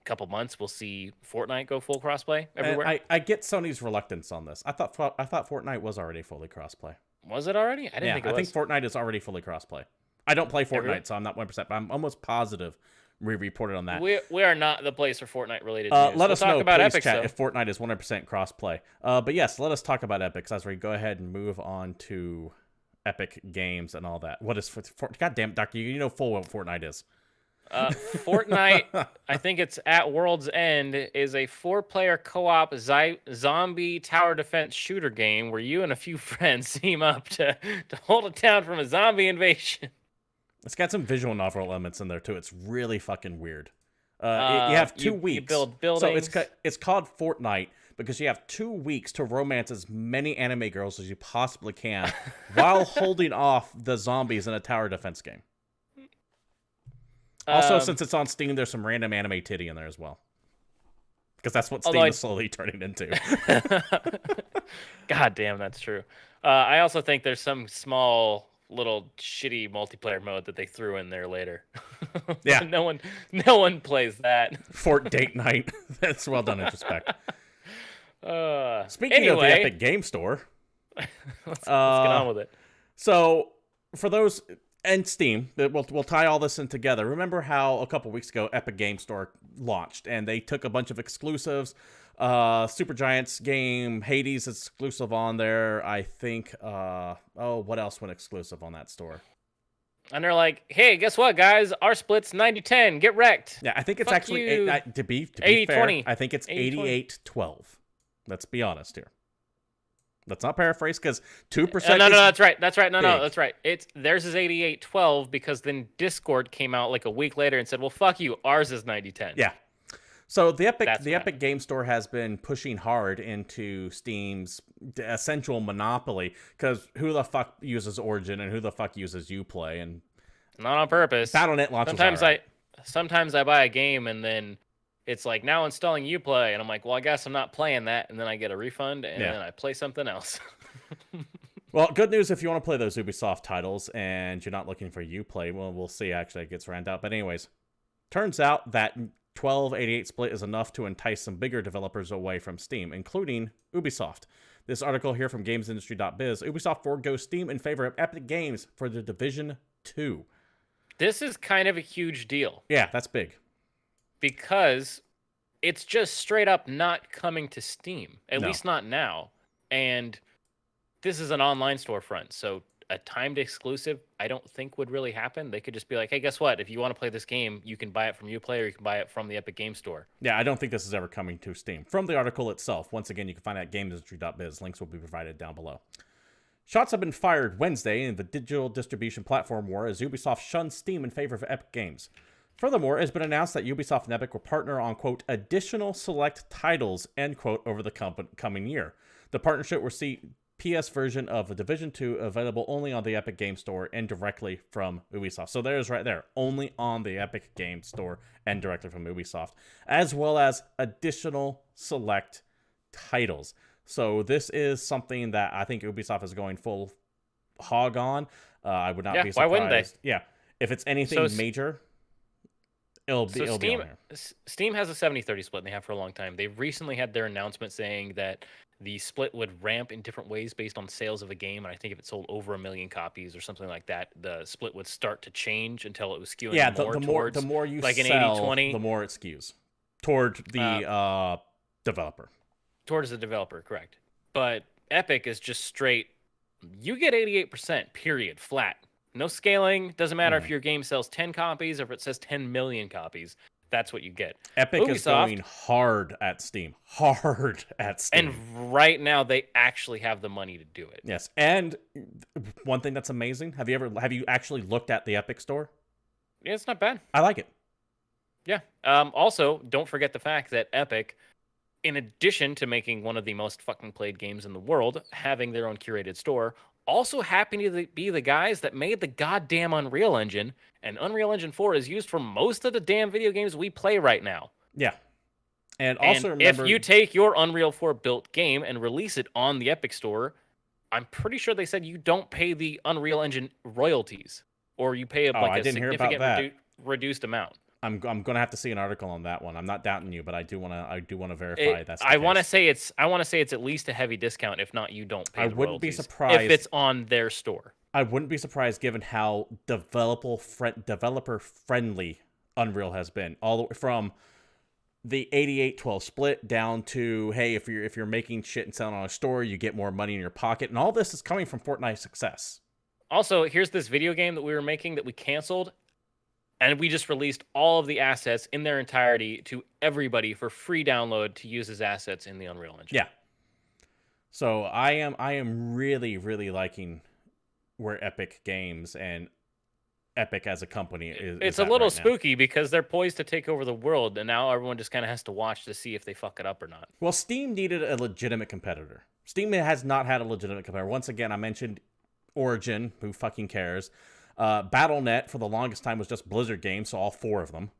couple months we'll see Fortnite go full crossplay everywhere. And I get Sony's reluctance on this. I thought Fortnite was already fully crossplay. Was it already? I didn't think it was. I think Fortnite is already fully crossplay. I don't play Fortnite, so I'm not 1%, but I'm almost positive we reported on that. We are not the place for Fortnite related news. Let us know, about please, Epic, chat, if Fortnite is 100% crossplay. But yes, let us talk about Epic as we go ahead and move on to Epic Games and all that. What is God damn, Doctor, you know full well what Fortnite is. Fortnite, I think it's at World's End, is a 4-player co-op zombie tower defense shooter game where you and a few friends team up to hold a town from a zombie invasion. It's got some visual novel elements in there too. It's really fucking weird. You have 2 weeks. You build buildings. So it's called Fortnite because you have 2 weeks to romance as many anime girls as you possibly can while holding off the zombies in a tower defense game. Also, since it's on Steam, there's some random anime titty in there as well. Because that's what Steam is slowly turning into. God damn, that's true. I also think there's some small little shitty multiplayer mode that they threw in there later. Yeah. no one plays that. Fort Date Night. That's well done in respect. Speaking anyway, of the Epic Game Store. let's get on with it. So, for those... And Steam, we'll tie all this in together. Remember how a couple weeks ago Epic Game Store launched, and they took a bunch of exclusives. Supergiant's game, Hades is exclusive on there. I think, what else went exclusive on that store? And they're like, hey, guess what, guys? Our split's 90-10. Get wrecked. Yeah, I think it's Fuck actually, you. to be 80-20. fair, I think it's 80-20. 88-12. Let's be honest here. Let's not paraphrase, because 2%. No, that's right. That's right. No, big. that's right. Theirs is 88-12 because then Discord came out like a week later and said, well, fuck you. Ours is 90-10. Yeah. So the Epic Game Store has been pushing hard into Steam's essential monopoly, because who the fuck uses Origin and who the fuck uses Uplay? And not on purpose. Battle.net launches. Sometimes I buy a game and then it's like, now installing Uplay, and I'm like, well, I guess I'm not playing that, and then I get a refund, and then I play something else. Well, good news if you want to play those Ubisoft titles and you're not looking for Uplay. Well, we'll see. Actually, it gets ran out. But anyways, turns out that 1288 split is enough to entice some bigger developers away from Steam, including Ubisoft. This article here from GamesIndustry.biz, Ubisoft forgoes Steam in favor of Epic Games for The Division 2. This is kind of a huge deal. Yeah, that's big. Because it's just straight up not coming to Steam, at least not now. And this is an online storefront, so a timed exclusive I don't think would really happen. They could just be like, hey, guess what? If you want to play this game, you can buy it from Uplay or you can buy it from the Epic Game Store. Yeah, I don't think this is ever coming to Steam. From the article itself, once again, you can find it at GamesIndustry.biz. Links will be provided down below. Shots have been fired Wednesday in the digital distribution platform war as Ubisoft shuns Steam in favor of Epic Games. Furthermore, it has been announced that Ubisoft and Epic will partner on, quote, additional select titles, end quote, over the coming year. The partnership will see PS version of The Division 2 available only on the Epic Game Store and directly from Ubisoft. So there's right there, only on the Epic Game Store and directly from Ubisoft, as well as additional select titles. So this is something that I think Ubisoft is going full hog on. I would not be surprised. Why wouldn't they? Yeah, if it's anything major... It'll be on there. Steam has a 70-30 split, and they have for a long time. They recently had their announcement saying that the split would ramp in different ways based on sales of a game, and I think if it sold over 1 million copies or something like that, the split would start to change until it was skewing towards the more you like sell, an 80-20. The more it skews toward the developer. Towards the developer, correct. But Epic is just straight, you get 88%, period, flat. No scaling. Doesn't matter if your game sells 10 copies or if it says 10 million copies. That's what you get. Epic is going hard at Steam. Hard at Steam. And right now, they actually have the money to do it. Yes. And one thing that's amazing, have you actually looked at the Epic store? Yeah, it's not bad. I like it. Yeah. Also, don't forget the fact that Epic, in addition to making one of the most fucking played games in the world, having their own curated store, also happen to be the guys that made the goddamn Unreal Engine, and Unreal Engine 4 is used for most of the damn video games we play right now. Yeah. And also remember, if you take your Unreal 4 built game and release it on the Epic Store, I'm pretty sure they said you don't pay the Unreal Engine royalties, or you pay a significant reduced amount. I'm gonna have to see an article on that one. I'm not doubting you, but I do wanna verify that's the I case. want to say it's at least a heavy discount. If not, you don't pay. I wouldn't be surprised if it's on their store. I wouldn't be surprised given how developer friendly Unreal has been, all the way from the 88-12 split down to, hey, if you're making shit and selling on a store, you get more money in your pocket, and all this is coming from Fortnite's success. Also, here's this video game that we were making that we canceled, and we just released all of the assets in their entirety to everybody for free download to use as assets in the Unreal Engine. Yeah. So I am really, really liking where Epic Games and Epic as a company is. It's a little spooky because they're poised to take over the world, and now everyone just kind of has to watch to see if they fuck it up or not. Well, Steam needed a legitimate competitor. Steam has not had a legitimate competitor. Once again, I mentioned Origin, who fucking cares. Battle.net for the longest time was just Blizzard games, so all 4 of them.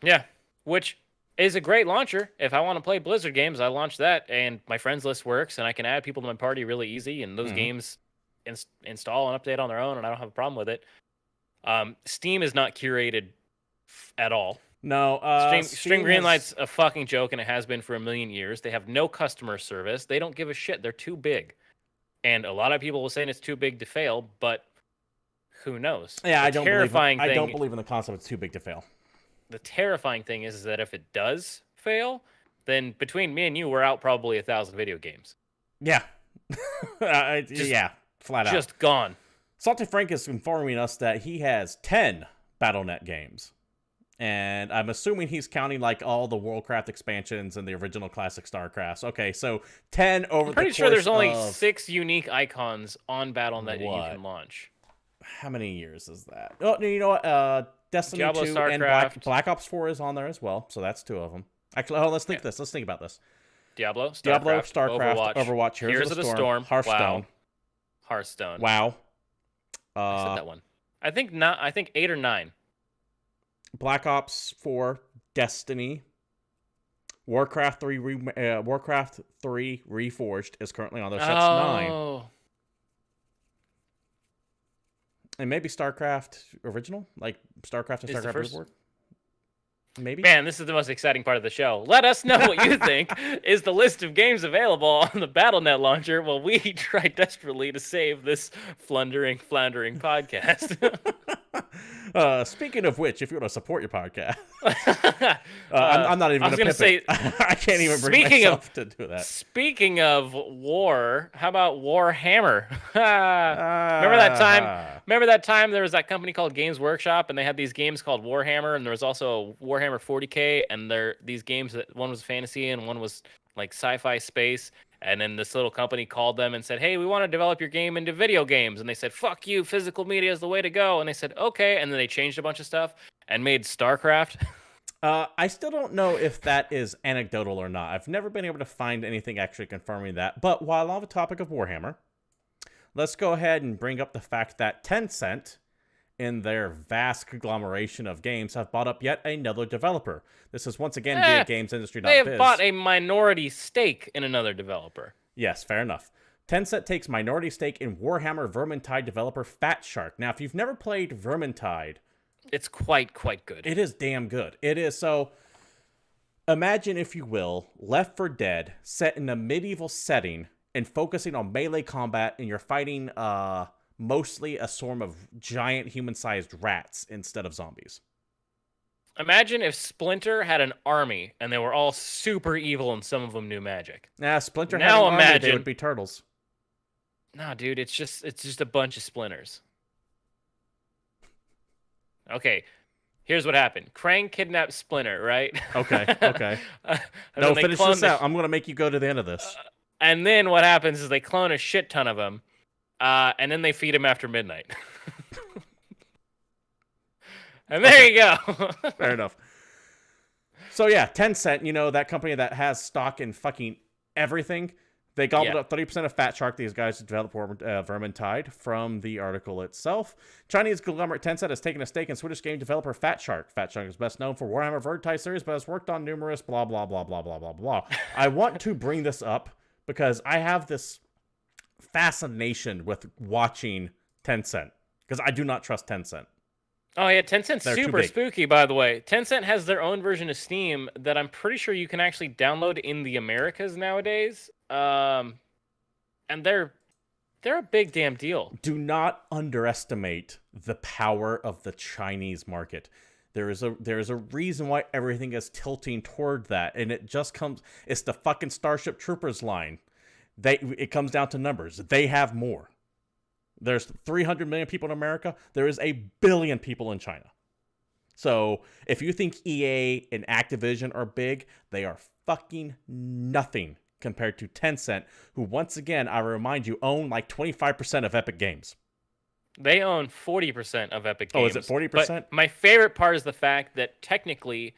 Yeah, which is a great launcher. If I want to play Blizzard games, I launch that, and my friends list works, and I can add people to my party really easy, and those games install and update on their own, and I don't have a problem with it. Steam is not curated at all. No, Stream Greenlight's a fucking joke, and it has been for a million years. They have no customer service. They don't give a shit. They're too big. And a lot of people will say it's too big to fail, but who knows? Yeah, I don't believe in the concept it's too big to fail. The terrifying thing is that if it does fail, then between me and you, we're out probably 1,000 video games. Yeah. Flat out. Just gone. Salty Frank is informing us that he has 10 Battle.net games. And I'm assuming he's counting like all the Worldcraft expansions and the original classic StarCrafts. Okay, so 10 over the course of... I'm pretty sure there's only 6 unique icons on Battle.net that you can launch. How many years is that? Oh, you know what? Destiny Diablo, 2 StarCraft. and Black Ops 4 is on there as well. So that's 2 of them. Actually, let's think this. Let's think about this. Diablo, StarCraft, Overwatch, Heroes of the Storm, Hearthstone. Wow. Hearthstone. Wow. I said that one. I think 8 or 9. Black Ops 4, Destiny, Warcraft 3 Reforged is currently on there. So that's 9. And maybe StarCraft Original, like StarCraft and StarCraft Reforged. Maybe. Man, this is the most exciting part of the show. Let us know what you think is the list of games available on the Battle.net launcher while we try desperately to save this floundering podcast. Speaking of which, if you want to support your podcast, I'm not even going to say. I can't even bring myself to do that. Speaking of war, how about Warhammer? Remember that time? Remember that time there was that company called Games Workshop, and they had these games called Warhammer, and there was also Warhammer 40K, and these games that one was fantasy and one was like sci-fi space. And then this little company called them and said, hey, we want to develop your game into video games. And they said, fuck you, physical media is the way to go. And they said, okay. And then they changed a bunch of stuff and made StarCraft. I still don't know if that is anecdotal or not. I've never been able to find anything actually confirming that. But while on the topic of Warhammer, let's go ahead and bring up the fact that TenCent, in their vast conglomeration of games, have bought up yet another developer. This is once again via GamesIndustry.biz. They have bought a minority stake in another developer. Yes, fair enough. TenCent takes minority stake in Warhammer Vermintide developer Fat Shark. Now, if you've never played Vermintide, it's quite good. It is damn good. It is. So imagine, if you will, Left 4 Dead set in a medieval setting and focusing on melee combat, and you're fighting mostly a swarm of giant human-sized rats instead of zombies. Imagine if Splinter had an army and they were all super evil and some of them knew magic. Nah, Splinter had an army, they would be turtles. Nah, dude, it's just a bunch of splinters. Okay, here's what happened. Krang kidnapped Splinter, right? Okay. No, finish this out. I'm going to make you go to the end of this. And then what happens is they clone a shit ton of them, and then they feed him after midnight. And there you go. Fair enough. So yeah, TenCent, you know, that company that has stock in fucking everything, they gobbled up 30% of Fat Shark. These guys developed Vermintide from the article itself. Chinese conglomerate TenCent has taken a stake in Swedish game developer Fat Shark. Fat Shark is best known for Warhammer Vermintide series, but has worked on numerous blah, blah, blah, blah, blah, blah, blah. I want to bring this up because I have this fascination with watching TenCent because I do not trust TenCent. Oh yeah, Tencent's super spooky, by the way. Tencent has their own version of Steam that I'm pretty sure you can actually download in the Americas nowadays. And they're a big damn deal. Do not underestimate the power of the Chinese market. There is a reason why everything is tilting toward that, and it just comes. It's the fucking Starship Troopers line. It comes down to numbers. They have more. There's 300 million people in America. There is a billion people in China. So if you think EA and Activision are big, they are fucking nothing compared to TenCent, who, once again, I remind you, own like 25% of Epic Games. They own 40% of Epic Games. Oh, is it 40%? But my favorite part is the fact that technically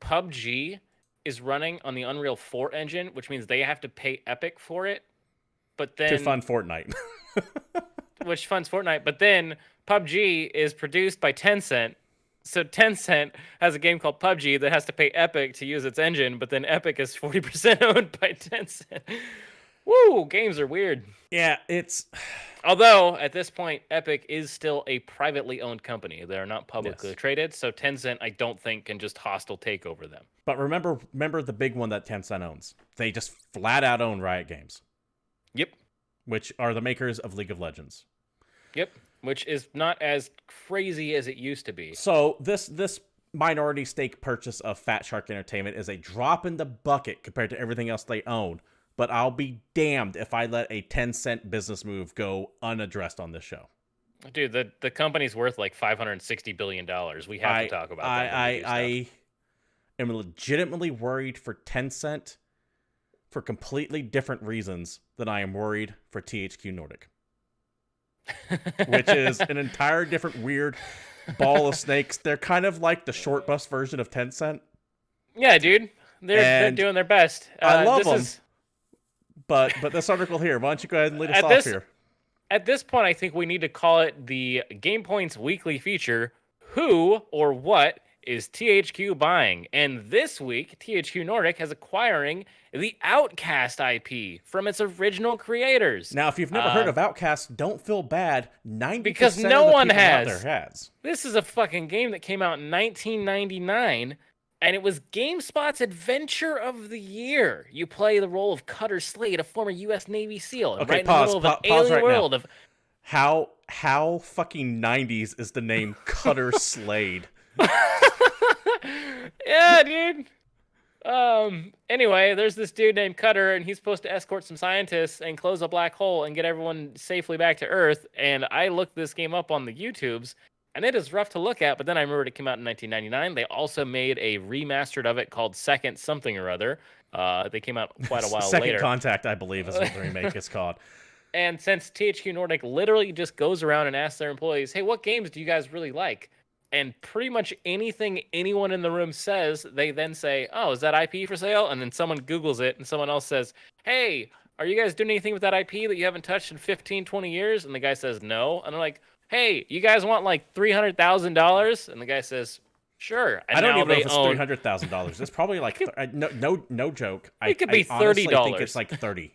PUBG is running on the Unreal 4 engine, which means they have to pay Epic for it. But then to fund Fortnite. which funds Fortnite. But then PUBG is produced by TenCent. So TenCent has a game called PUBG that has to pay Epic to use its engine, but then Epic is 40% owned by TenCent. Woo, games are weird. Yeah, it's... Although, at this point, Epic is still a privately owned company. They're not publicly traded, so Tencent, I don't think, can just hostile take over them. But remember the big one that Tencent owns. They just flat out own Riot Games. Yep. Which are the makers of League of Legends. Yep. Which is not as crazy as it used to be. So this minority stake purchase of Fat Shark Entertainment is a drop in the bucket compared to everything else they own. But I'll be damned if I let a 10-cent business move go unaddressed on this show. Dude, the company's worth like $560 billion. We have to talk about that. I am legitimately worried for TenCent for completely different reasons than I am worried for THQNordic. Which is an entire different weird ball of snakes. They're kind of like the short bus version of Tencent. Yeah, dude. They're doing their best. I love them. But this article here, why don't you go ahead and lead us off here? At this point, I think we need to call it the GamePoints Weekly feature, Who or What is THQ buying? And this week, THQNordic is acquiring the Outlast IP from its original creators. Now, if you've never heard of Outlast, don't feel bad. 90% because no no of the one people has. Out there has. This is a fucking game that came out in 1999. And it was GameSpot's Adventure of the Year. You play the role of Cutter Slade, a former U.S. Navy SEAL, okay, right in the middle of an alien right world now. of how fucking 90s is the name Cutter Slade? Yeah, dude. Anyway, there's this dude named Cutter, and he's supposed to escort some scientists and close a black hole and get everyone safely back to Earth. And I looked this game up on the YouTubes. And it is rough to look at, but then I remembered it came out in 1999. They also made a remastered of it called Second Something or Other. They came out quite a while later. Second Contact, I believe, is what the remake is called. And since THQNordic literally just goes around and asks their employees, hey, what games do you guys really like? And pretty much anything anyone in the room says, they then say, oh, is that IP for sale? And then someone Googles it, and someone else says, hey, are you guys doing anything with that IP that you haven't touched in 15, 20 years? And the guy says, no. And they're like, hey, you guys want like $300,000? And the guy says, sure. And I don't even know if it's $300,000. It's probably like no joke. It could be $30. I think it's like 30,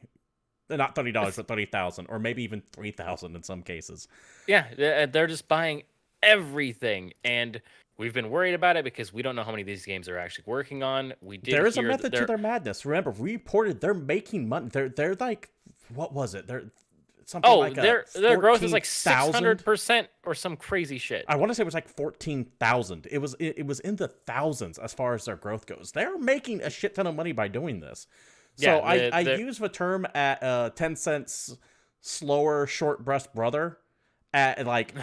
not $30, but 30,000, or maybe even 3,000 in some cases. Yeah, they're just buying everything, and we've been worried about it because we don't know how many of these games they're actually working on. There is a method to their madness. Remember, we reported they're making money. They're like, what was it? They're something like their growth is like 600% or some crazy shit. I want to say it was like 14,000. It was in the thousands as far as their growth goes. They're making a shit ton of money by doing this. So I use the term at Tencent's slower, short breast brother. At like,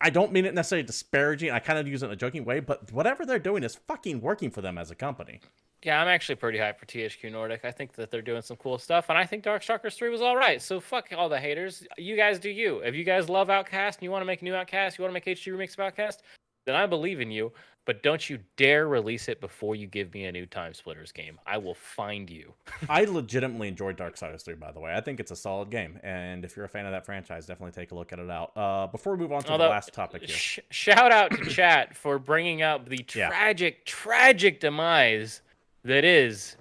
I don't mean it necessarily disparaging. I kind of use it in a joking way, but whatever they're doing is fucking working for them as a company. Yeah, I'm actually pretty hyped for THQNordic. I think that they're doing some cool stuff, and I think Darkstalkers 3 was all right. So fuck all the haters. You guys do you. If you guys love Outcast and you want to make a new Outcast, you want to make HD remakes of Outcast, then I believe in you. But don't you dare release it before you give me a new Time Splitters game. I will find you. I legitimately enjoyed Darksiders 3, by the way. I think it's a solid game, and if you're a fan of that franchise, definitely take a look at it out. Before we move on to the last topic here. Shout out to chat for bringing up the tragic demise that is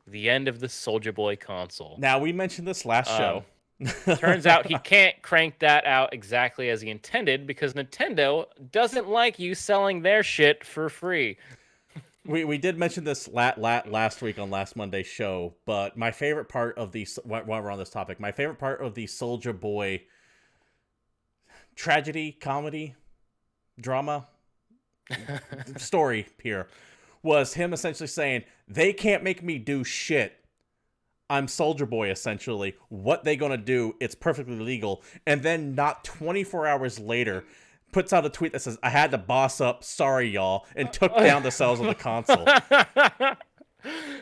the end of the Soulja Boy console. Now, we mentioned this last show. Turns out he can't crank that out exactly as he intended because Nintendo doesn't like you selling their shit for free. We did mention this last week on last Monday's show, but my favorite part of the, while we're on this topic, my favorite part of the Soulja Boy tragedy, comedy, drama story here was him essentially saying, they can't make me do shit. I'm Soldier Boy, essentially. What they gonna do? It's perfectly legal. And then not 24 hours later, puts out a tweet that says, I had to boss up, sorry y'all, and took down the sales of the console.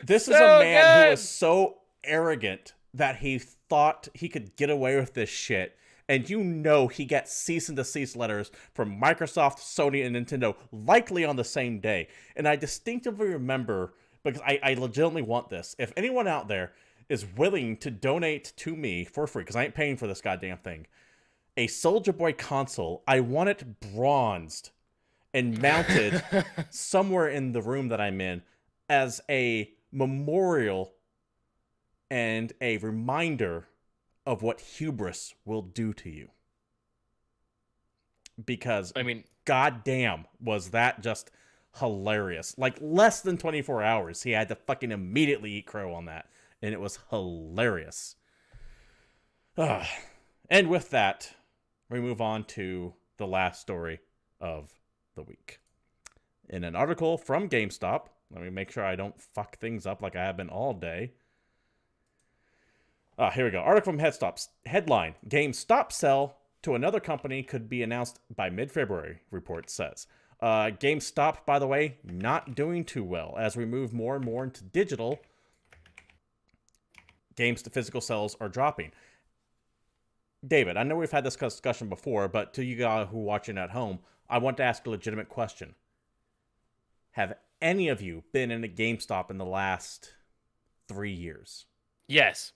This is a man who was so arrogant that he thought he could get away with this shit. And you know he gets cease and desist letters from Microsoft, Sony, and Nintendo likely on the same day. And I distinctively remember, because I legitimately want this, if anyone out there is willing to donate to me for free, because I ain't paying for this goddamn thing, a Soldier Boy console, I want it bronzed and mounted somewhere in the room that I'm in as a memorial and a reminder of what hubris will do to you. Because, I mean, goddamn, was that just hilarious. Like, less than 24 hours, he had to fucking immediately eat crow on that. And it was hilarious. And with that, we move on to the last story of the week. In an article from GameStop, let me make sure I don't fuck things up like I have been all day. Here we go. Article from Headstop's headline: GameStop sell to another company could be announced by mid-February, report says. GameStop, by the way, not doing too well. As we move more and more into digital, games to physical sales are dropping. David, I know we've had this discussion before, but to you guys who are watching at home, I want to ask a legitimate question. Have any of you been in a GameStop in the last 3 years? Yes.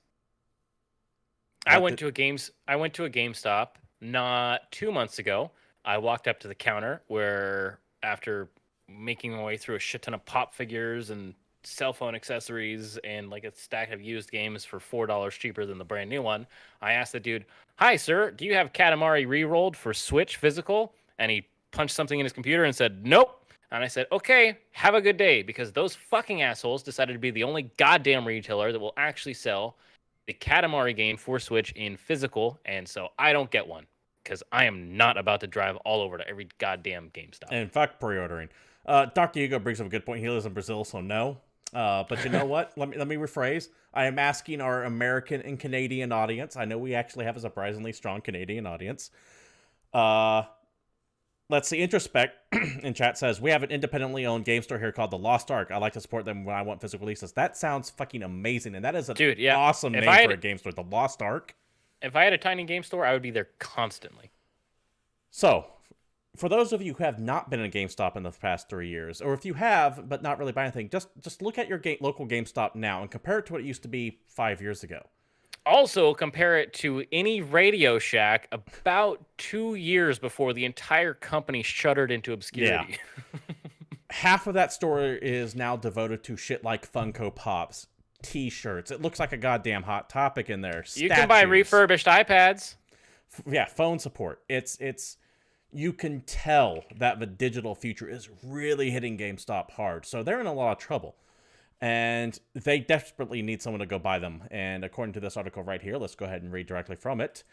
I went to a GameStop not 2 months ago. I walked up to the counter where, after making my way through a shit ton of pop figures and cell phone accessories and like a stack of used games for $4 cheaper than the brand new one, I asked the dude, "Hi, sir, do you have Katamari re-rolled for Switch physical?" And he punched something in his computer and said, "Nope." And I said, "Okay, have a good day," because those fucking assholes decided to be the only goddamn retailer that will actually sell the Katamari game for Switch in physical, and so I don't get one, because I am not about to drive all over to every goddamn GameStop. And fuck pre-ordering. Dr. Hugo brings up a good point. He lives in Brazil, so no. But you know what? Let me rephrase. I am asking our American and Canadian audience. I know we actually have a surprisingly strong Canadian audience. Let's see. Introspect in chat says, we have an independently owned game store here called The Lost Ark. I like to support them when I want physical releases. That sounds fucking amazing. And that is an awesome name for a game store. The Lost Ark. If I had a tiny game store, I would be there constantly. So, for those of you who have not been in a GameStop in the past 3 years, or if you have but not really buy anything, just look at your local GameStop now and compare it to what it used to be 5 years ago. Also, compare it to any Radio Shack about 2 years before the entire company shuddered into obscurity. Yeah. Half of that store is now devoted to shit like Funko Pops, T-shirts. It looks like a goddamn Hot Topic in there. You can buy refurbished iPads. Yeah, phone support. It's you can tell that the digital future is really hitting GameStop hard. So they're in a lot of trouble. And they desperately need someone to go buy them. And according to this article right here, let's go ahead and read directly from it.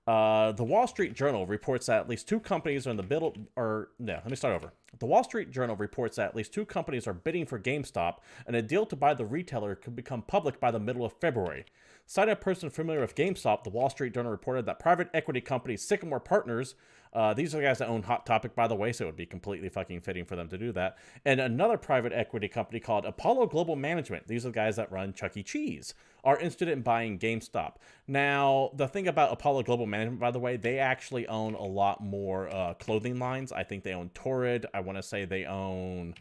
The Wall Street Journal reports that at least two companies are in the middle, let me start over. The Wall Street Journal reports that at least two companies are bidding for GameStop, and a deal to buy the retailer could become public by the middle of February. Citing a person familiar with GameStop, the Wall Street Journal reported that private equity company Sycamore Partners, these are the guys that own Hot Topic, by the way, so it would be completely fucking fitting for them to do that, and another private equity company called Apollo Global Management, these are the guys that run Chuck E. Cheese, are interested in buying GameStop. Now, the thing about Apollo Global Management, by the way, they actually own a lot more clothing lines. I think they own Torrid. I want to say they own...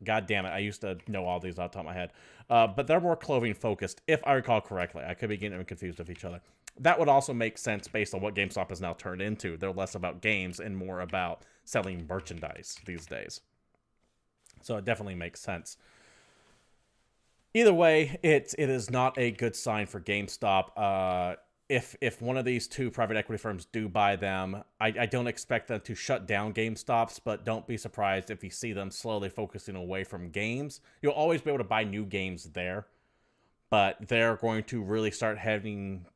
God damn it, I used to know all these off the top of my head. But they're more clothing focused, if I recall correctly. I could be getting them confused with each other. That would also make sense based on what GameStop has now turned into. They're less about games and more about selling merchandise these days. So it definitely makes sense. Either way, it is not a good sign for GameStop. If one of these two private equity firms do buy them, I don't expect them to shut down GameStops, but don't be surprised if you see them slowly focusing away from games. You'll always be able to buy new games there, but they're going to really start heading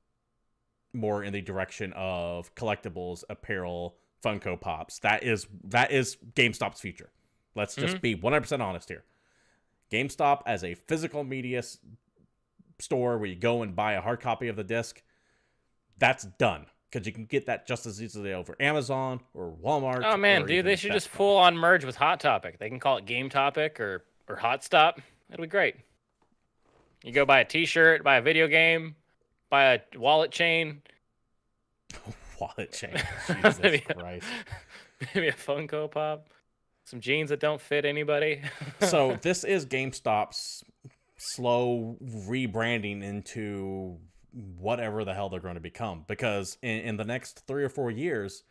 more in the direction of collectibles, apparel, Funko Pops. That is GameStop's future. Let's just be 100% honest here. GameStop as a physical media store where you go and buy a hard copy of the disc, that's done. Because you can get that just as easily over Amazon or Walmart. Oh man, dude, they should just full on merge with Hot Topic. They can call it Game Topic or Hot Stop. It'll be great. You go buy a T-shirt, buy a video game, buy a wallet chain. Wallet chain. Jesus Christ. Maybe a Funko Pop. Some jeans that don't fit anybody. So this is GameStop's slow rebranding into whatever the hell they're going to become, because in the next 3 or 4 years,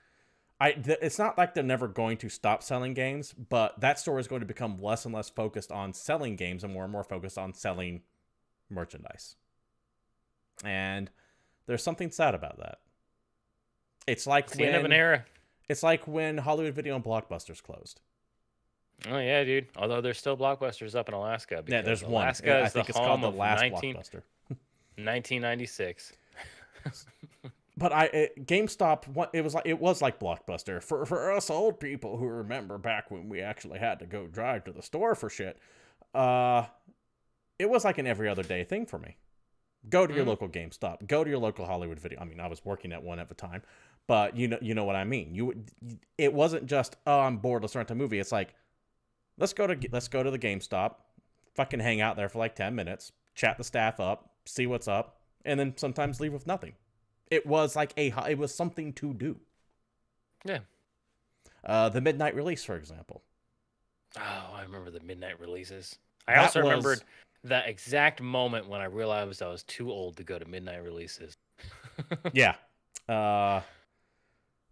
it's not like they're never going to stop selling games, but that store is going to become less and less focused on selling games and more focused on selling merchandise. And there's something sad about that. It's like the end of an era. It's like when Hollywood Video and Blockbusters closed. Oh yeah, dude. Although there's still Blockbusters up in Alaska. Yeah, there's one. Alaska I think it's called the last Blockbuster. 1996. But GameStop, it was like Blockbuster for us old people who remember back when we actually had to go drive to the store for shit. It was like an every other day thing for me. Go to your local GameStop. Go to your local Hollywood Video. I mean, I was working at one at the time, but you know what I mean. It wasn't just, oh, I'm bored, let's rent a movie. It's like, let's go to the GameStop, fucking hang out there for like 10 minutes, chat the staff up, see what's up, and then sometimes leave with nothing. It was like it was something to do. Yeah. The midnight release, for example. Oh, I remember the midnight releases. I also remembered that exact moment when I realized I was too old to go to midnight releases. Yeah.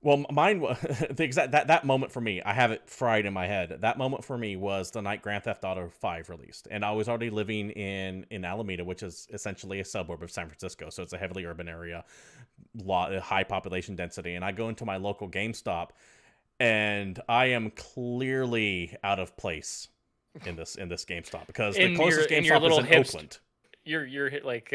Well, mine was the exact that moment for me. I have it fried in my head. That moment for me was the night Grand Theft Auto 5 released, and I was already living in Alameda, which is essentially a suburb of San Francisco, so it's a heavily urban area, high population density. And I go into my local GameStop, and I am clearly out of place in this GameStop, because the closest GameStop is in Oakland. You're like.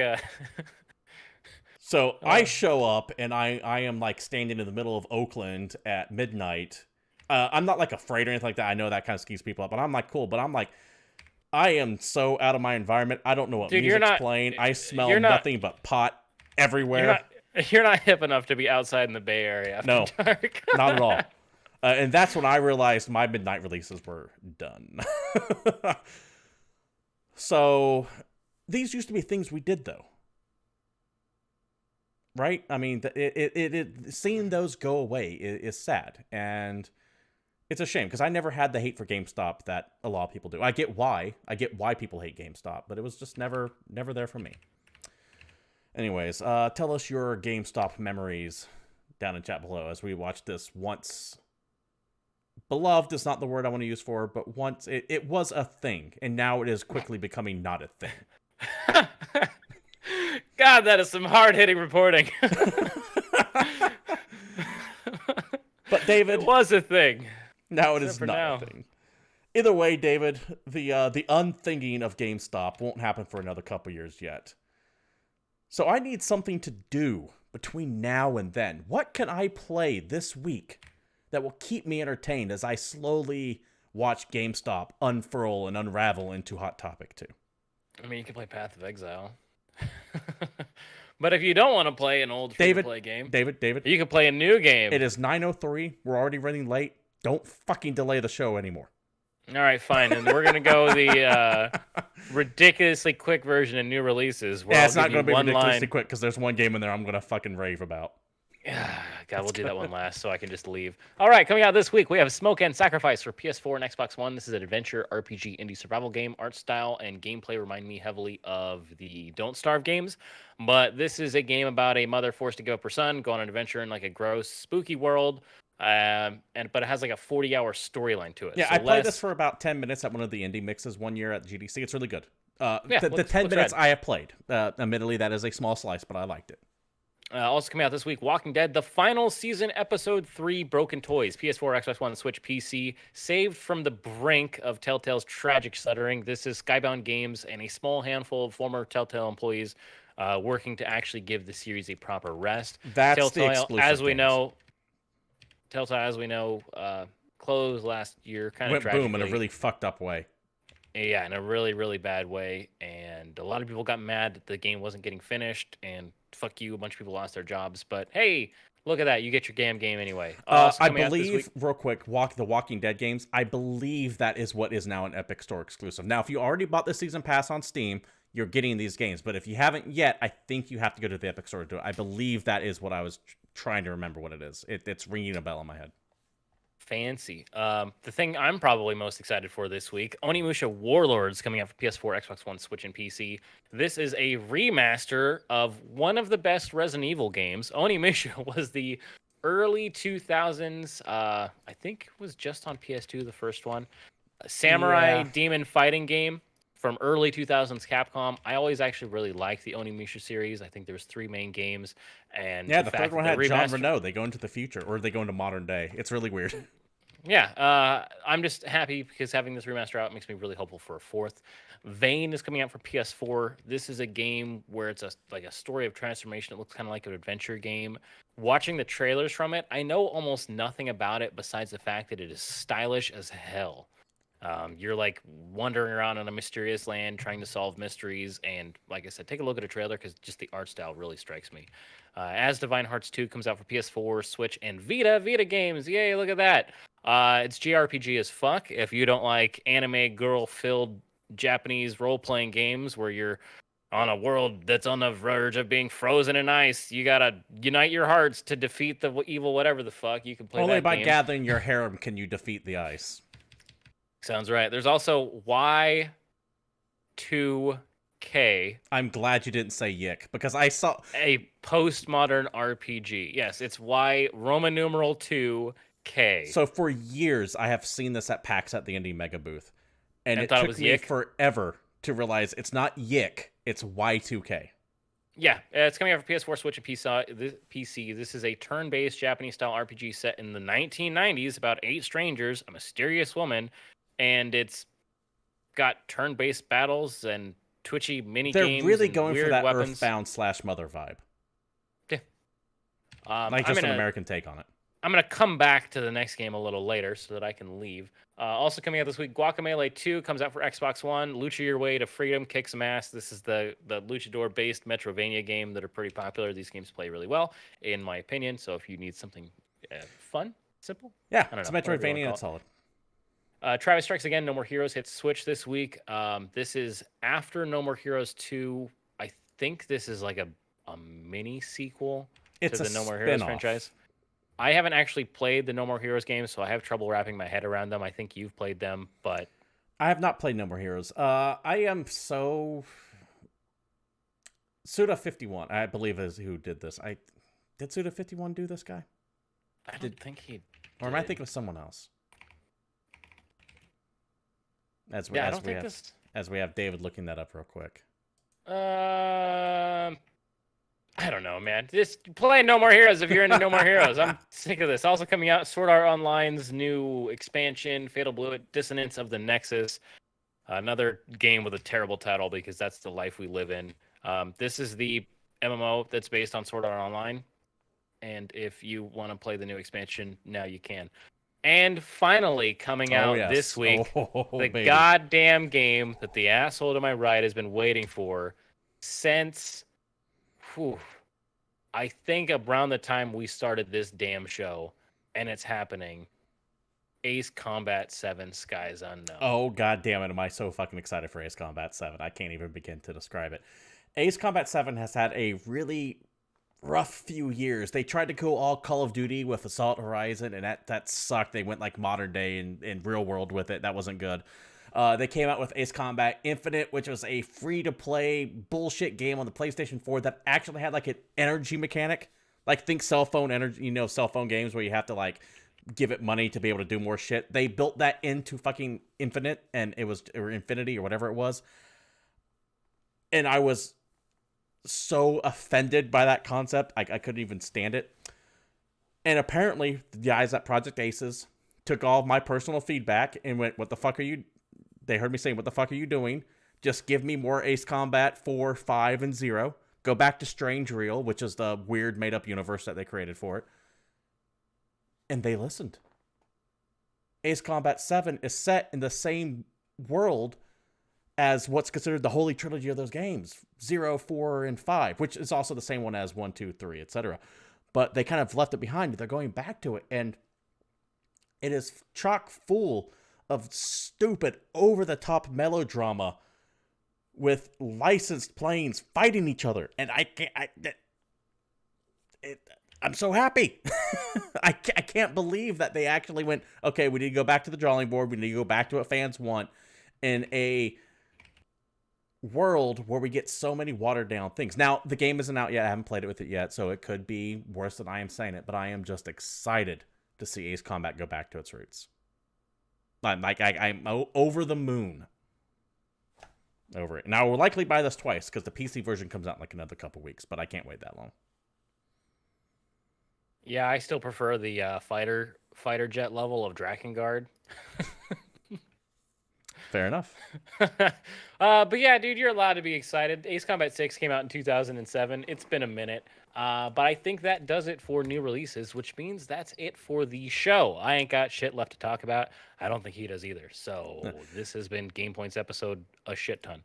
So I show up, and I am like standing in the middle of Oakland at midnight. I'm not like afraid or anything like that. I know that kind of skeeves people up, but I'm like, cool. But I'm like, I am so out of my environment. I don't know what music's playing. I smell nothing but pot everywhere. You're not hip enough to be outside in the Bay Area after dark. Not at all. And that's when I realized my midnight releases were done. So these used to be things we did, though. Right? I mean, seeing those go away is sad, and it's a shame, because I never had the hate for GameStop that a lot of people do. I get why people hate GameStop, but it was just never there for me. Anyways, tell us your GameStop memories down in chat below as we watch this once beloved is not the word I want to use for, but once it was a thing, and now it is quickly becoming not a thing. God, that is some hard-hitting reporting. But David, it was a thing. Now it is not a thing. Either way, David, the unthinking of GameStop won't happen for another couple years yet. So I need something to do between now and then. What can I play this week that will keep me entertained as I slowly watch GameStop unfurl and unravel into Hot Topic 2? I mean, you can play Path of Exile. But if you don't want to play an old free-to-play game, David, you can play a new game. It is 9:03. We're already running late. Don't fucking delay the show anymore. All right, fine. And we're going to go the ridiculously quick version of new releases. Yeah, it's not going to be ridiculously quick, because there's one game in there I'm going to fucking rave about. God, we'll do that one last so I can just leave. All right, coming out this week, we have Smoke and Sacrifice for PS4 and Xbox One. This is an adventure RPG indie survival game. Art style and gameplay remind me heavily of the Don't Starve games, but this is a game about a mother forced to give up her son, go on an adventure in like a gross, spooky world, but it has like a 40-hour storyline to it. Yeah, so I played this for about 10 minutes at one of the indie mixes one year at GDC. It's really good. The 10 minutes I have played. Admittedly, that is a small slice, but I liked it. Also coming out this week, Walking Dead, the final season, episode 3, Broken Toys, PS4, Xbox One, Switch, PC, saved from the brink of Telltale's tragic shuttering. This is Skybound Games and a small handful of former Telltale employees working to actually give the series a proper rest. That's Telltale, the exclusive as we games. know. Telltale, as we know, closed last year, kind of went tragically. boom in a really fucked up way. Yeah, in a really, really bad way. And a lot of people got mad that the game wasn't getting finished. And fuck you, a bunch of people lost their jobs. But hey, look at that. You get your game anyway. Also I coming out this week. believe, real quick, the Walking Dead games, I believe that is what is now an Epic Store exclusive. Now, if you already bought the Season Pass on Steam, you're getting these games. But if you haven't yet, I think you have to go to the Epic Store to do it. I believe that is what I was trying to remember what it is. It's ringing a bell in my head. Fancy. The thing I'm probably most excited for this week, Onimusha Warlords coming out for PS4, Xbox One, Switch, and PC. This is a remaster of one of the best Resident Evil games. Onimusha was the early 2000s, I think it was just on PS2, the first one. A samurai demon fighting game from early 2000s Capcom. I always actually really liked the Onimusha series. I think there was 3 main games. And yeah, the third one had John Renault. They go into the future, or they go into modern day. It's really weird. Yeah, I'm just happy because having this remaster out makes me really hopeful for a 4th. Vane is coming out for PS4. This is a game where it's like a story of transformation. It looks kind of like an adventure game. Watching the trailers from it, I know almost nothing about it besides the fact that it is stylish as hell. You're like wandering around in a mysterious land trying to solve mysteries, and like I said, take a look at a trailer because just the art style really strikes me. As Divine Hearts 2 comes out for PS4, Switch, and Vita games. Yay, look at that. It's JRPG as fuck. If you don't like anime girl-filled Japanese role-playing games where you're on a world that's on the verge of being frozen in ice, you gotta unite your hearts to defeat the evil whatever the fuck. You can play Only that by game. gathering your harem can you defeat the ice. Sounds right. There's also Y2K. I'm glad you didn't say Yick, because I saw a postmodern RPG. Yes, it's Y Roman numeral 2K. So for years, I have seen this at PAX at the Indie Mega booth, and it thought it took was me Yick? forever to realize it's not Yick, it's Y2K. Yeah, it's coming out for PS4, Switch, and PC. This is a turn-based Japanese-style RPG set in the 1990s about 8 strangers, a mysterious woman, and it's got turn-based battles and twitchy mini games. They're really going weird for that weapons. Earthbound/Mother vibe. Yeah. Like just an American take on it. I'm going to come back to the next game a little later so that I can leave. Also coming out this week, Guacamelee 2 comes out for Xbox One. Lucha Your Way to Freedom, kick some ass. This is the luchador-based Metrovania game that are pretty popular. These games play really well, in my opinion. So if you need something fun, simple. Yeah, it's Metrovania and it's solid. Travis Strikes Again, No More Heroes hits Switch this week. This is after No More Heroes 2. I think this is like a mini sequel to the No More Heroes franchise. I haven't actually played the No More Heroes games, so I have trouble wrapping my head around them. I think you've played them, but I have not played No More Heroes. I am so Suda51, I believe, is who did this. Did Suda51 do this guy? I don't think he did. Or am I thinking of someone else? As we have David looking that up real quick. I don't know, man. Just play No More Heroes if you're into No More Heroes. I'm sick of this. Also coming out, Sword Art Online's new expansion, Fatal Blue, Dissonance of the Nexus. Another game with a terrible title because that's the life we live in. This is the MMO that's based on Sword Art Online. And if you want to play the new expansion, now you can. And finally, coming out this week, the goddamn game that the asshole to my right has been waiting for since... I think around the time we started this damn show, and it's happening. Ace Combat 7 Skies Unknown. Oh, god damn it. Am I so fucking excited for Ace Combat 7. I can't even begin to describe it. Ace Combat 7 has had a really rough few years. They tried to go all Call of Duty with Assault Horizon, and that sucked. They went like modern day and real world with it. That wasn't good. They came out with Ace Combat Infinite, which was a free-to-play bullshit game on the PlayStation 4 that actually had like an energy mechanic. Like, think cell phone energy, cell phone games where you have to like give it money to be able to do more shit. They built that into fucking Infinite, and or Infinity or whatever it was. And I was so offended by that concept, I couldn't even stand it. And apparently, the guys at Project Aces took all of my personal feedback and went, "What the fuck are you?" They heard me saying, "What the fuck are you doing? Just give me more Ace Combat 4, 5, and 0. Go back to Strange Real," which is the weird made-up universe that they created for it. And they listened. Ace Combat 7 is set in the same world as what's considered the holy trilogy of those games, 0, 4, and 5, which is also the same one as 1, 2, 3, etc. But they kind of left it behind. They're going back to it, and it is chock full of stupid, over-the-top melodrama with licensed planes fighting each other. And I'm so happy. I can't believe that they actually went, okay, we need to go back to the drawing board. We need to go back to what fans want in a world where we get so many watered down things. Now, the game isn't out yet. I haven't played it with it yet, so it could be worse than I am saying it, but I am just excited to see Ace Combat go back to its roots. I'm over the moon over it. Now, we'll likely buy this twice because the PC version comes out in like another couple weeks, but I can't wait that long. Yeah, I still prefer the fighter jet level of Drakengard. Fair enough. But yeah, dude, you're allowed to be excited. Ace Combat 6 came out in 2007. It's been a minute. But I think that does it for new releases, which means that's it for the show. I ain't got shit left to talk about. I don't think he does either. So this has been GamePoints episode a shit ton.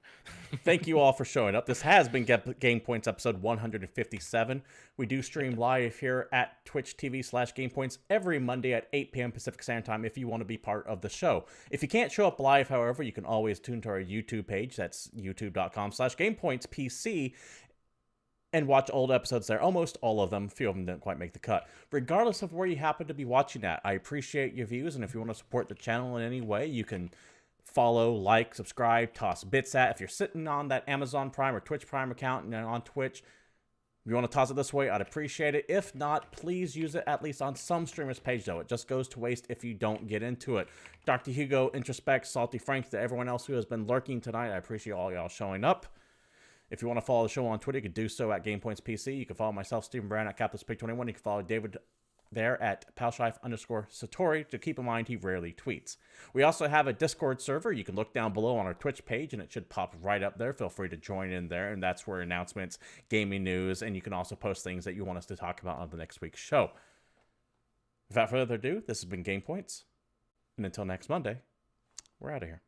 Thank you all for showing up. This has been GamePoints episode 157. We do stream live here at Twitch TV/GamePoints every Monday at 8 p.m. Pacific Standard Time if you want to be part of the show. If you can't show up live, however, you can always tune to our YouTube page. That's youtube.com/GamePointsPC. And watch old episodes there. Almost all of them. A few of them didn't quite make the cut. Regardless of where you happen to be watching at, I appreciate your views. And if you want to support the channel in any way, you can follow, like, subscribe, toss bits at. If you're sitting on that Amazon Prime or Twitch Prime account and on Twitch, if you want to toss it this way, I'd appreciate it. If not, please use it at least on some streamers' page, though. It just goes to waste if you don't get into it. Dr. Hugo, Introspect, Salty Frank, to everyone else who has been lurking tonight, I appreciate all y'all showing up. If you want to follow the show on Twitter, you can do so at GamePoints PC. You can follow myself, Stephen Brown, at CapitalisPig21. You can follow David there at Palshlife_Satori. To keep in mind, he rarely tweets. We also have a Discord server. You can look down below on our Twitch page, and it should pop right up there. Feel free to join in there, and that's where announcements, gaming news, and you can also post things that you want us to talk about on the next week's show. Without further ado, this has been GamePoints, and until next Monday, we're out of here.